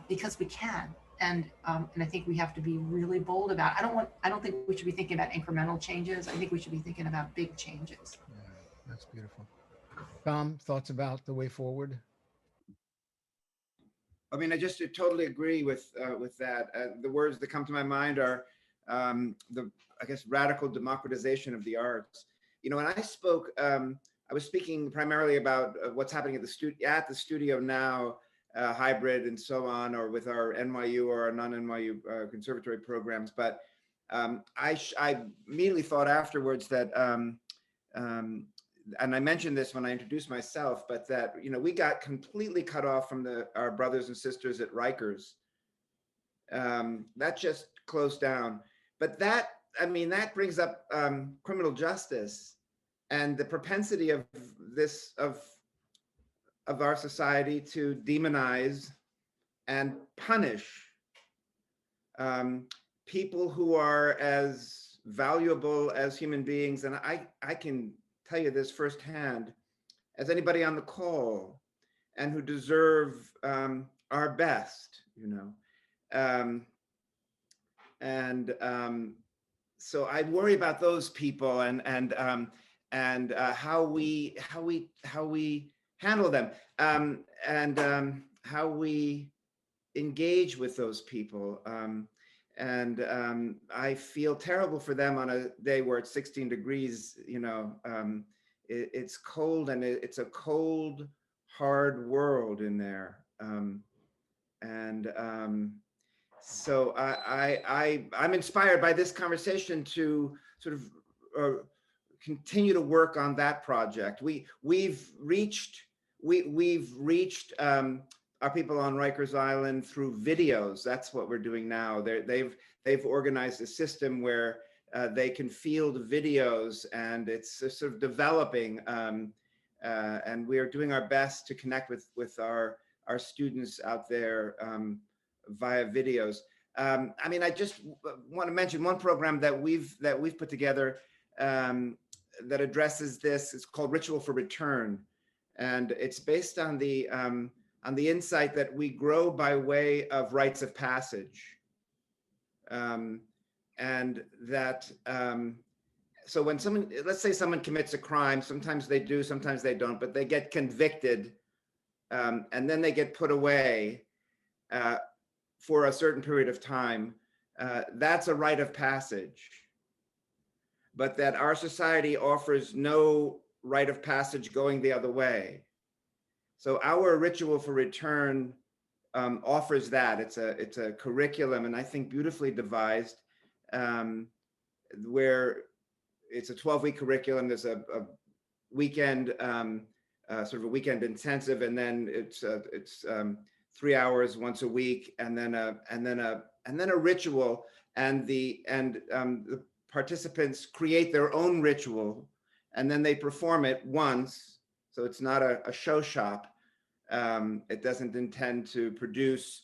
because we can. And I think we have to be really bold about it. I don't think we should be thinking about incremental changes. I think we should be thinking about big changes. Yeah, that's beautiful. Tom, thoughts about the way forward? I mean, I just totally agree with that. The words that come to my mind are I guess, radical democratization of the arts. You know, when I spoke, I was speaking primarily about what's happening at the studio now, hybrid and so on, or with our NYU or our non-NYU conservatory programs. But I immediately thought afterwards that, and I mentioned this when I introduced myself, but that, you know, we got completely cut off from our brothers and sisters at Rikers. That just closed down. But that, I mean, that brings up criminal justice and the propensity of our society to demonize and punish people who are as valuable as human beings. And I can tell you this firsthand, as anybody on the call, and who deserve our best, you know. So I worry about those people and how we handle them, and how we engage with those people. I feel terrible for them on a day where it's 16 degrees, you know. It's cold, and it's a cold, hard world in there. So I'm inspired by this conversation to sort of continue to work on that project. We've reached our people on Rikers Island through videos. That's what we're doing now. They've organized a system where they can field videos, and it's sort of developing. And we are doing our best to connect with our students out there via videos. I mean, I just want to mention one program that we've put together that addresses this. It's called Ritual for Return, and it's based on the insight that we grow by way of rites of passage, and that so when let's say someone commits a crime, sometimes they do, sometimes they don't, but they get convicted, and then they get put away for a certain period of time. That's a rite of passage, but that our society offers no rite of passage going the other way. So our ritual for return offers that. It's a curriculum, and I think beautifully devised, where it's a 12-week curriculum. There's a weekend, sort of a weekend intensive, and then it's 3 hours once a week, and then a ritual, and the participants create their own ritual, and then they perform it once. So it's not a show shop. It doesn't intend to produce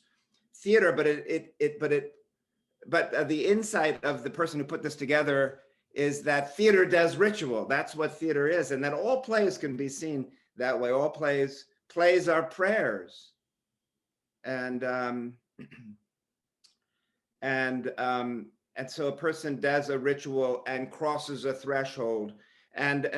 theater, but the insight of the person who put this together is that theater does ritual. That's what theater is, and that all plays can be seen that way. All plays are prayers, and so a person does a ritual and crosses a threshold, and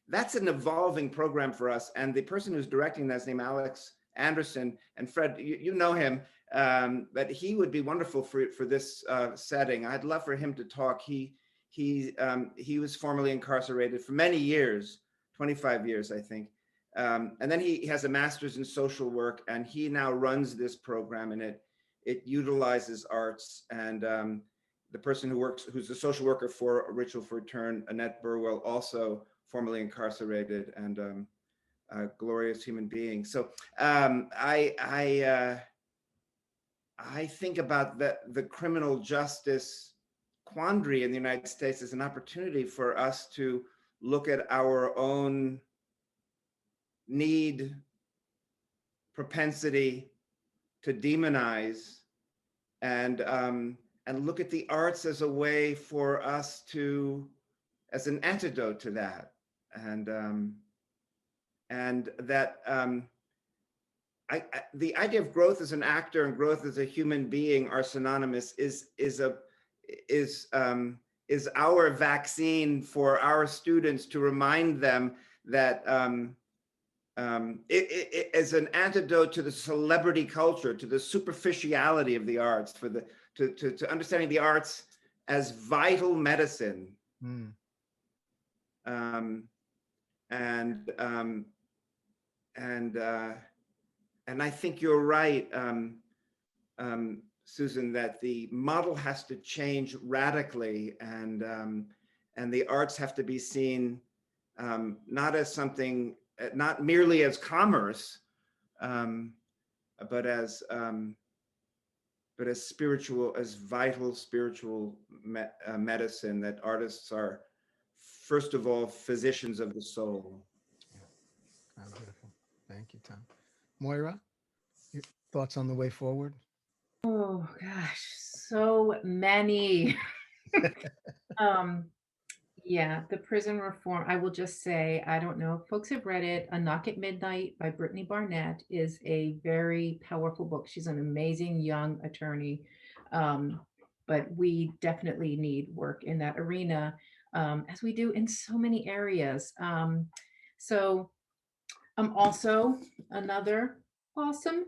that's an evolving program for us. And the person who's directing that is named Alex Anderson. And Fred, you know him, but he would be wonderful for this setting. I'd love for him to talk. He was formerly incarcerated for many years, 25 years, I think. And then he has a master's in social work, and he now runs this program, and it utilizes arts. And the person who's a social worker for A Ritual for Return, Annette Burwell, also formerly incarcerated, and a glorious human being. So I think about the criminal justice quandary in the United States as an opportunity for us to look at our own need, propensity to demonize, and look at the arts as a way for us to, as an antidote to that, and that the idea of growth as an actor and growth as a human being are synonymous. Is our vaccine for our students, to remind them that it is an antidote to the celebrity culture, to the superficiality of the arts, to understanding the arts as vital medicine. And I think you're right, Susan, that the model has to change radically, and the arts have to be seen not as something, not merely as commerce, but as spiritual, as vital spiritual medicine. That artists are, first of all, physicians of the soul. Oh, beautiful. Thank you, Tom. Moira, your thoughts on the way forward? Oh gosh, so many. Yeah, the prison reform, I will just say, I don't know if folks have read it. A Knock at Midnight by Brittany Barnett is a very powerful book. She's an amazing young attorney. But we definitely need work in that arena, as we do in so many areas. So also another awesome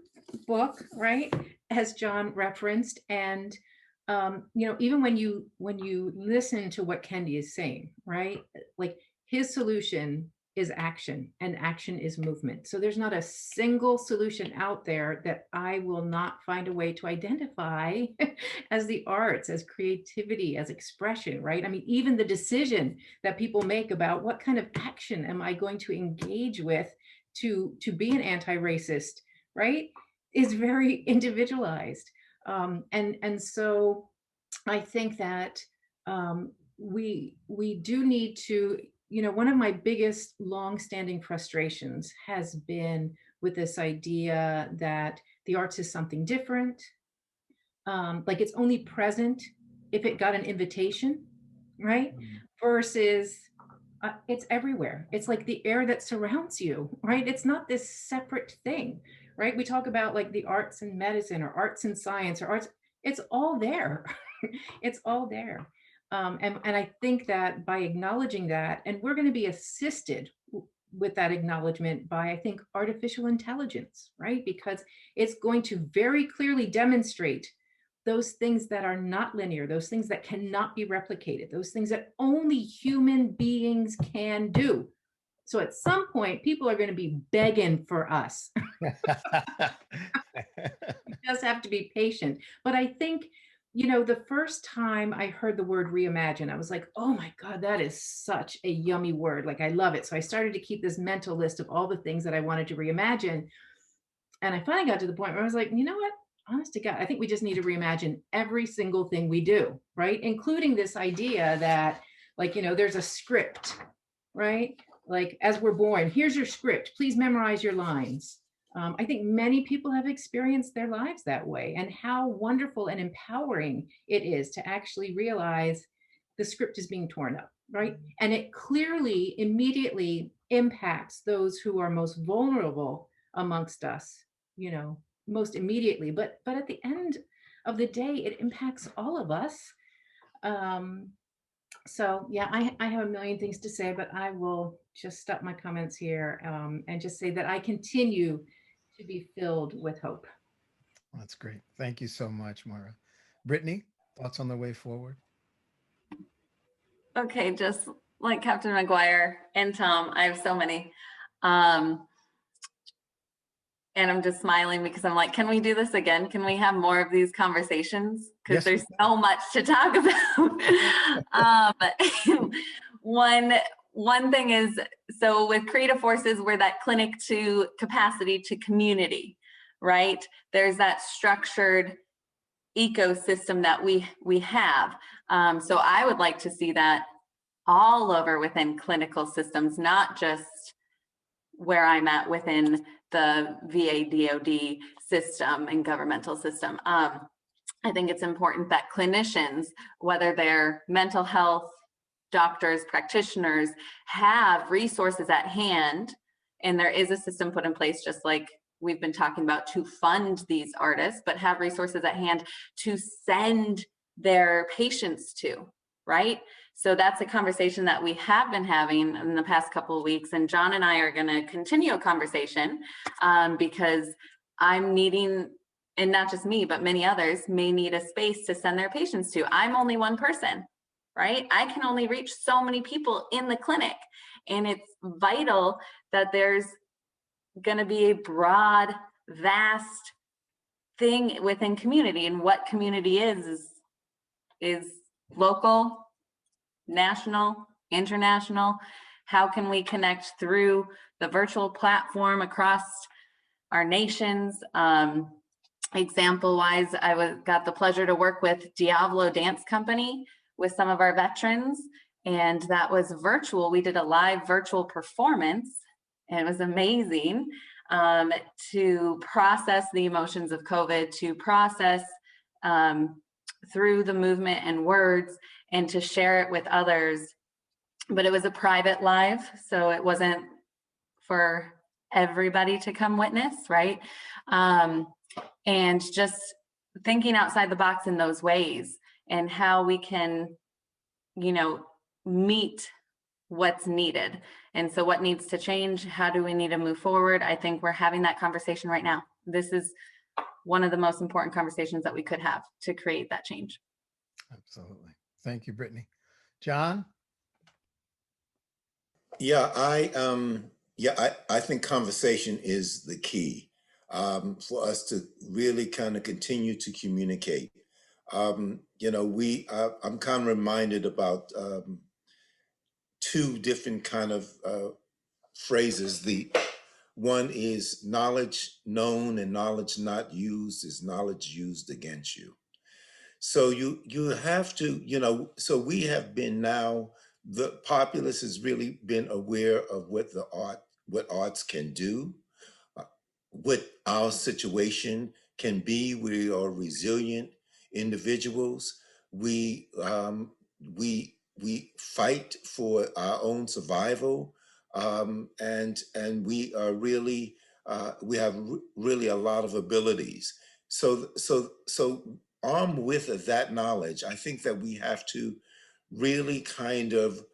book, right, as John referenced. And even when you listen to what Kendi is saying, right, like his solution is action, and action is movement. So there's not a single solution out there that I will not find a way to identify as the arts, as creativity, as expression, right? I mean, even the decision that people make about what kind of action am I going to engage with to be an anti-racist, right, is very individualized. And so I think that we do need to, one of my biggest longstanding frustrations has been with this idea that the arts is something different, like it's only present if it got an invitation, right? Versus it's everywhere. It's like the air that surrounds you, right? It's not this separate thing, right? We talk about like the arts and medicine, or arts and science, or arts, it's all there. It's all there. And I think that by acknowledging that, and we're going to be assisted with that acknowledgement by, I think, artificial intelligence, right? Because it's going to very clearly demonstrate those things that are not linear, those things that cannot be replicated, those things that only human beings can do. So at some point, people are going to be begging for us. You just have to be patient. But I think, the first time I heard the word reimagine, I was like, oh my God, that is such a yummy word. Like, I love it. So I started to keep this mental list of all the things that I wanted to reimagine. And I finally got to the point where I was like, you know what? Honest to God, I think we just need to reimagine every single thing we do, right? Including this idea that, like, there's a script, right? Like, as we're born, here's your script. Please memorize your lines. I think many people have experienced their lives that way, and how wonderful and empowering it is to actually realize the script is being torn up, right? And it clearly, immediately impacts those who are most vulnerable amongst us, most immediately. But at the end of the day, it impacts all of us. So yeah, I have a million things to say, but I will just stop my comments here, and just say that I continue to be filled with hope. That's great. Thank you so much, Mara. Brittany, thoughts on the way forward? Okay, just like Captain McGuire and Tom, I have so many. And I'm just smiling because I'm like, can we do this again? Can we have more of these conversations? Because Yes, there's so much to talk about. One thing is, so with Creative Forces, we're that clinic to capacity to community, right? There's that structured ecosystem that we have. So I would like to see that all over within clinical systems, not just where I'm at within the VA DoD system and governmental system. I think it's important that clinicians, whether they're mental health doctors, practitioners, have resources at hand, and there is a system put in place, just like we've been talking about, to fund these artists, but have resources at hand to send their patients to, right? So that's a conversation that we have been having in the past couple of weeks, and John and I are going to continue a conversation, because I'm needing, and not just me, but many others may need a space to send their patients to. I'm only one person, right? I can only reach so many people in the clinic, and it's vital that there's going to be a broad, vast thing within community, and what community is local, national, international. How can we connect through the virtual platform across our nations? Example wise, I got the pleasure to work with Diablo Dance Company with some of our veterans, and that was virtual. We did a live virtual performance, and it was amazing, to process the emotions of COVID, to process through the movement and words, and to share it with others. But it was a private live, so it wasn't for everybody to come witness, right? And just thinking outside the box in those ways, and how we can, meet what's needed. And so what needs to change? How do we need to move forward? I think we're having that conversation right now. This is one of the most important conversations that we could have to create that change. Absolutely. Thank you, Brittany. John? Yeah, I think conversation is the key, for us to really kind of continue to communicate. I'm kind of reminded about two different kind of phrases. The one is knowledge known and knowledge not used is knowledge used against you. So you have to, so we have been now, the populace has really been aware of what arts can do, what our situation can be. We are resilient individuals. We fight for our own survival, and we are really we have really a lot of abilities. So armed with that knowledge, I think that we have to really kind of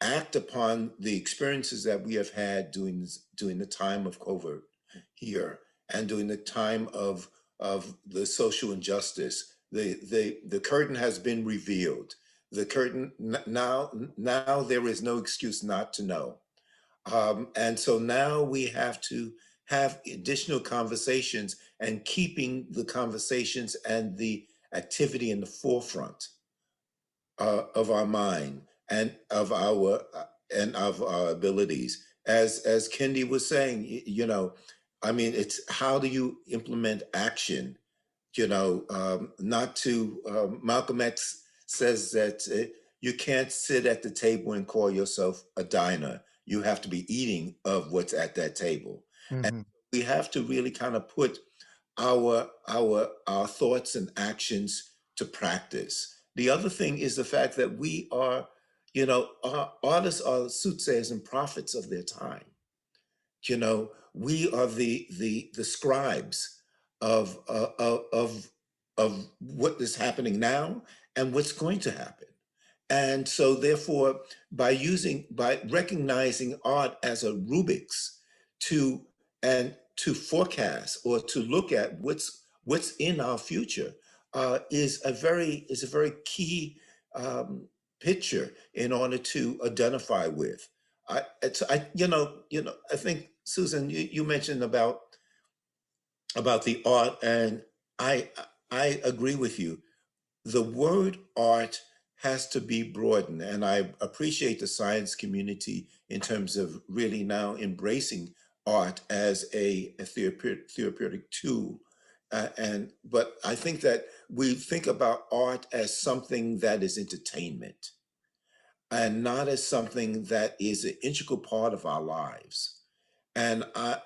act upon the experiences that we have had during the time of COVID here, and during the time of the social injustice The curtain has been revealed. The curtain now there is no excuse not to know. And so now we have to have additional conversations and keeping the conversations and the activity in the forefront of our mind and of our abilities. As Kendi was saying, I mean, it's how do you implement action? Not to Malcolm X says that you can't sit at the table and call yourself a diner. You have to be eating of what's at that table. And Mhm. we have to really kind of put our thoughts and actions to practice. The other thing is the fact that we are, our artists are soothsayers and prophets of their time. We are the scribes of of what is happening now and what's going to happen. And so therefore, by recognizing art as a Rubik's to to forecast or to look at what's in our future is a very key picture in order to identify with. I think Susan, you mentioned about the art, and I I agree with you. The word art has to be broadened, and I appreciate the science community in terms of really now embracing art as a therapeutic tool. But I think that we think about art as something that is entertainment and not as something that is an integral part of our lives. And I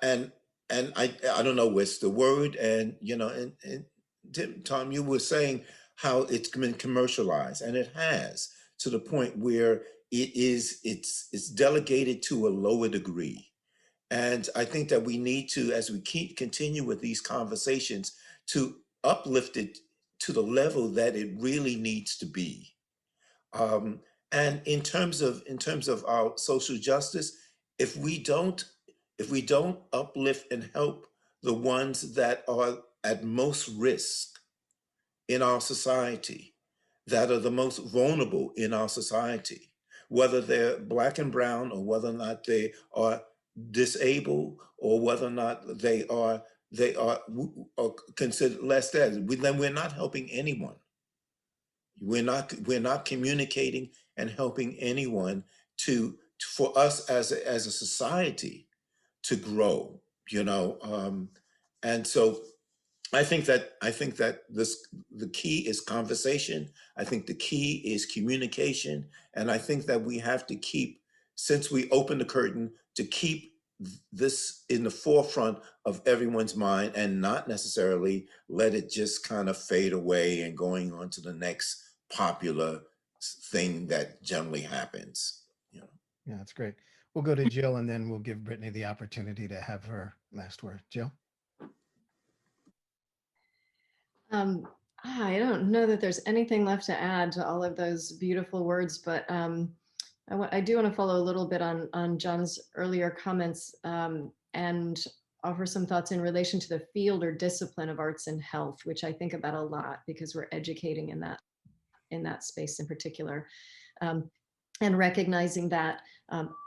don't know what's the word, and Tom, you were saying how it's been commercialized, and it has to the point where it's delegated to a lower degree. And I think that we need to, as we continue with these conversations, to uplift it to the level that it really needs to be. Um, and in terms of our social justice, if we don't if we don't uplift and help the ones that are at most risk in our society, that are the most vulnerable in our society, whether they're black and brown or whether or not they are disabled or whether or not are considered less than, then we're not helping anyone. We're not communicating and helping anyone for us as a society to grow, and so I think that the key is conversation. I think the key is communication, and I think that we have to keep, since we open the curtain, to keep this in the forefront of everyone's mind and not necessarily let it just kind of fade away and going on to the next popular thing that generally happens. Yeah, that's great. We'll go to Jill and then we'll give Brittany the opportunity to have her last word. Jill? Um, I don't know that there's anything left to add to all of those beautiful words, but I do want to follow a little bit on John's earlier comments and offer some thoughts in relation to the field or discipline of arts and health, which I think about a lot because we're educating in that space in particular. And recognizing that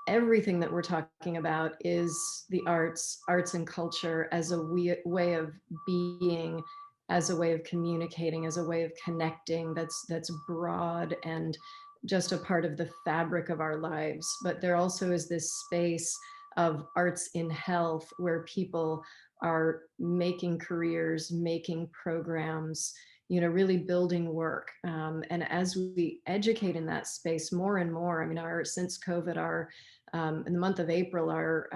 everything that we're talking about is the arts and culture as a way of being, as a way of communicating, as a way of connecting, that's broad and just a part of the fabric of our lives. But there also is this space of arts in health where people are making careers, making programs, really building work. And as we educate in that space more and more, I mean, since COVID, in the month of April, our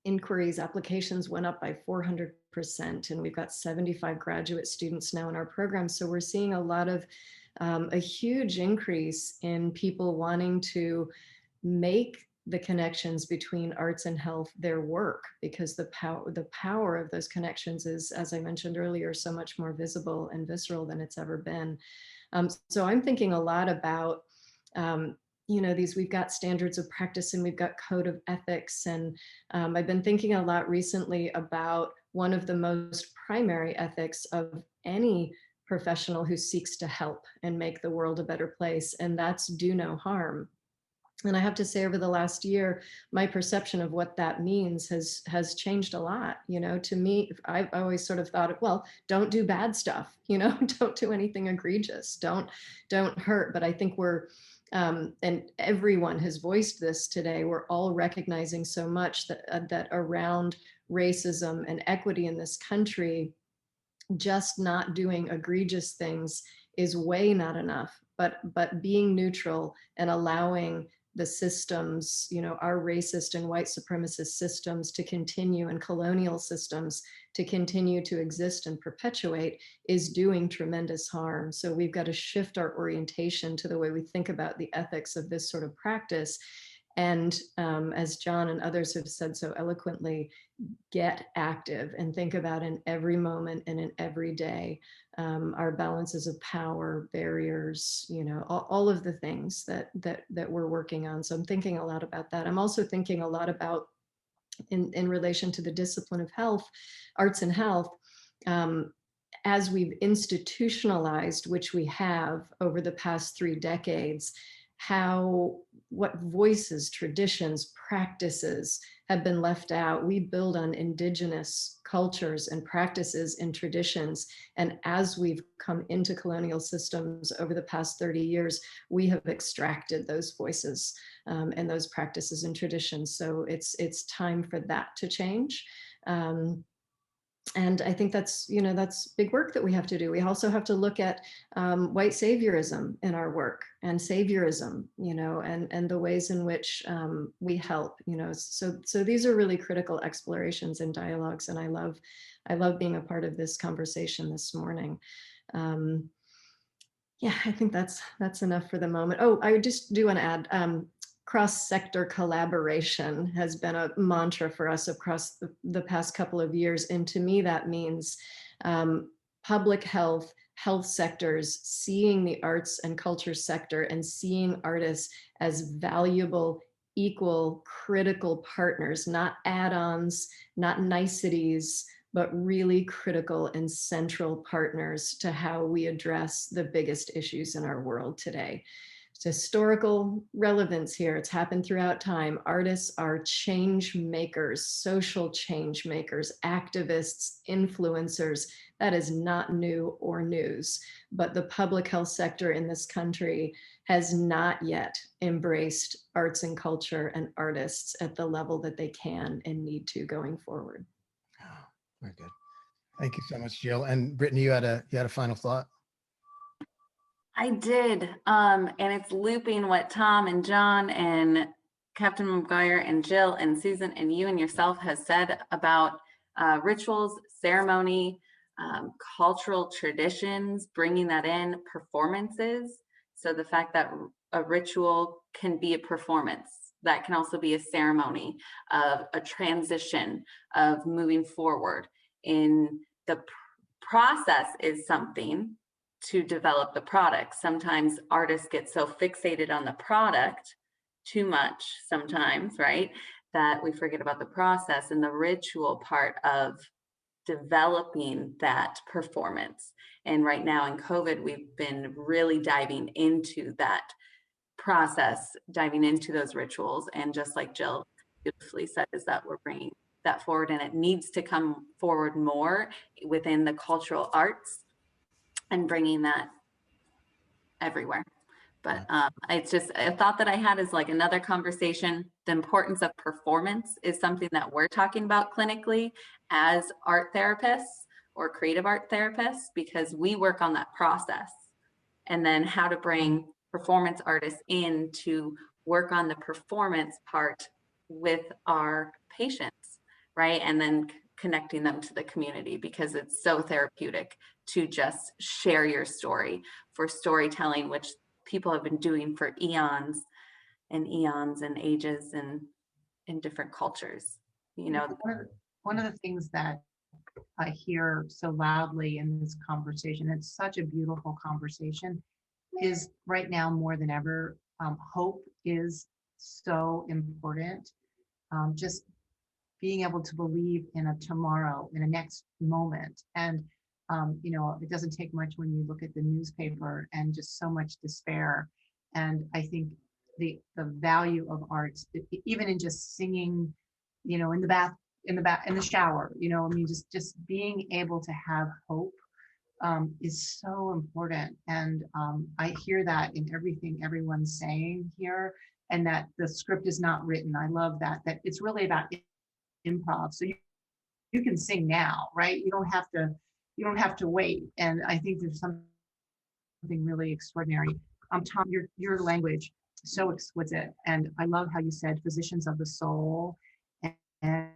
inquiries, applications went up by 400%, and we've got 75 graduate students now in our program. So we're seeing a huge increase in people wanting to make the connections between arts and health their work, because the power of those connections is, as I mentioned earlier, so much more visible and visceral than it's ever been. So I'm thinking a lot about we've got standards of practice and we've got code of ethics, and I've been thinking a lot recently about one of the most primary ethics of any professional who seeks to help and make the world a better place, and that's do no harm. And I have to say, over the last year, my perception of what that means has changed a lot. You know, to me, I've always sort of thought, well, don't do bad stuff, you know, don't do anything egregious, don't hurt. But I think we're, and everyone has voiced this today, we're all recognizing so much that around racism and equity in this country, just not doing egregious things is way not enough, but being neutral and allowing the systems, you know, our racist and white supremacist systems to continue, and colonial systems to continue to exist and perpetuate, is doing tremendous harm. So we've got to shift our orientation to the way we think about the ethics of this sort of practice. And as John and others have said so eloquently, get active and think about in every moment and in every day our balances of power, barriers, you know, all of the things that we're working on. So I'm thinking a lot about that. I'm also thinking a lot about, in relation to the discipline of health, arts and health, as we've institutionalized, which we have over the past 3 decades, what voices, traditions, practices have been left out. We build on indigenous cultures and practices and traditions. And as we've come into colonial systems over the past 30 years, we have extracted those voices and those practices and traditions. So it's time for that to change. And I think that's, you know, that's big work that we have to do. We also have to look at white saviorism in our work, and saviorism, you know, and the ways in which we help, you know. So these are really critical explorations and dialogues, and I love being a part of this conversation this morning. Yeah, I think that's enough for the moment. Oh, I just do want to add, cross-sector collaboration has been a mantra for us across the past couple of years. And to me, that means public health, health sectors, seeing the arts and culture sector and seeing artists as valuable, equal, critical partners, not add-ons, not niceties, but really critical and central partners to how we address the biggest issues in our world today. It's historical relevance here. It's happened throughout time. Artists are change makers, social change makers, activists, influencers. That is not new or news, but the public health sector in this country has not yet embraced arts and culture and artists at the level that they can and need to going forward. Oh, very good. Thank you so much, Jill. And Brittany, you had a final thought? I did, and it's looping what Tom and John and Captain McGuire and Jill and Susan and you and yourself has said about rituals, ceremony, cultural traditions, bringing that in, performances. So the fact that a ritual can be a performance, that can also be a ceremony of a transition of moving forward. In the process is something to develop the product. Sometimes artists get so fixated on the product too much sometimes, right, that we forget about the process and the ritual part of developing that performance. And right now in COVID, we've been really diving into that process, diving into those rituals. And just like Jill beautifully said, is that we're bringing that forward, and it needs to come forward more within the cultural arts and bringing that everywhere. But it's just a thought that I had is like another conversation. The importance of performance is something that we're talking about clinically as art therapists or creative art therapists, because we work on that process. And then how to bring performance artists in to work on the performance part with our patients, right? And then connecting them to the community, because it's so therapeutic to just share your story, for storytelling, which people have been doing for eons and ages and in different cultures. You know, one of the things that I hear so loudly in this conversation, it's such a beautiful conversation, is right now more than ever, hope is so important. Just being able to believe in a tomorrow, in a next moment. And It doesn't take much when you look at the newspaper and just so much despair. And I think the value of art, even in just singing, in the bath, in the shower, I mean, just being able to have hope is so important. And I hear that in everything everyone's saying here, and that the script is not written. I love that it's really about improv. So you can sing now, right? You don't have to wait. And I think there's something really extraordinary. Tom, your language so exquisite, and I love how you said physicians of the soul and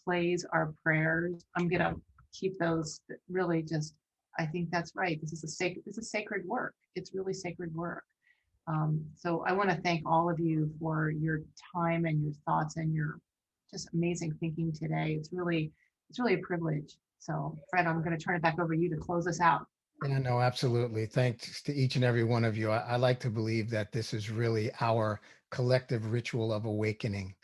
plays are prayers. I'm gonna keep those really just. I think that's right. This is sacred work. It's really sacred work. So I want to thank all of you for your time and your thoughts and your just amazing thinking today. It's really a privilege. So Fred, I'm going to turn it back over to you to close us out. Yeah, no, absolutely. Thanks to each and every one of you. I like to believe that this is really our collective ritual of awakening,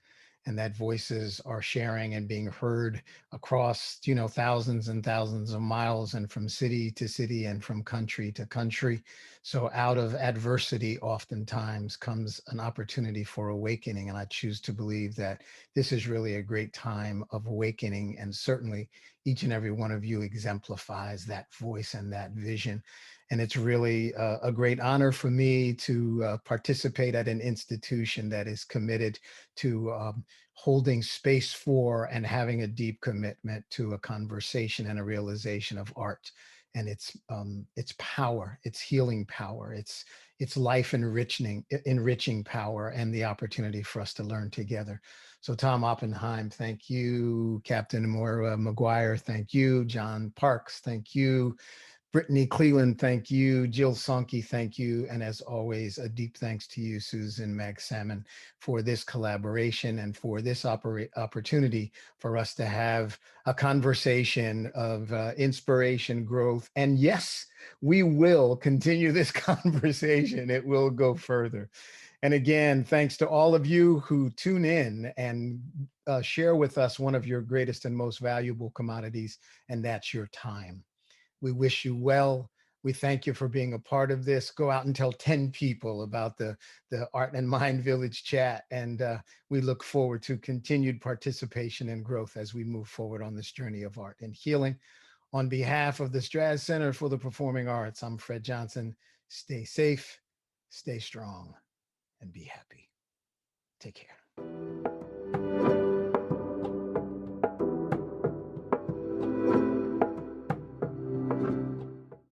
and that voices are sharing and being heard across, thousands and thousands of miles, and from city to city and from country to country. So out of adversity oftentimes comes an opportunity for awakening. And I choose to believe that this is really a great time of awakening. And certainly each and every one of you exemplifies that voice and that vision. And it's really a great honor for me to participate at an institution that is committed to holding space for and having a deep commitment to a conversation and a realization of art and its power, its healing power, its life enriching power, and the opportunity for us to learn together. So Tom Oppenheim, thank you. Captain Moira McGuire, thank you. John Parks, thank you. Brittany Cleland, thank you. Jill Sinkey, thank you. And as always, a deep thanks to you, Susan Mag Salmon, for this collaboration and for this opportunity for us to have a conversation of inspiration, growth. And yes, we will continue this conversation. It will go further. And again, thanks to all of you who tune in and share with us one of your greatest and most valuable commodities, and that's your time. We wish you well. We thank you for being a part of this. Go out and tell 10 people about the Art and Mind Village chat. And we look forward to continued participation and growth as we move forward on this journey of art and healing. On behalf of the Straz Center for the Performing Arts, I'm Fred Johnson. Stay safe, stay strong, and be happy. Take care.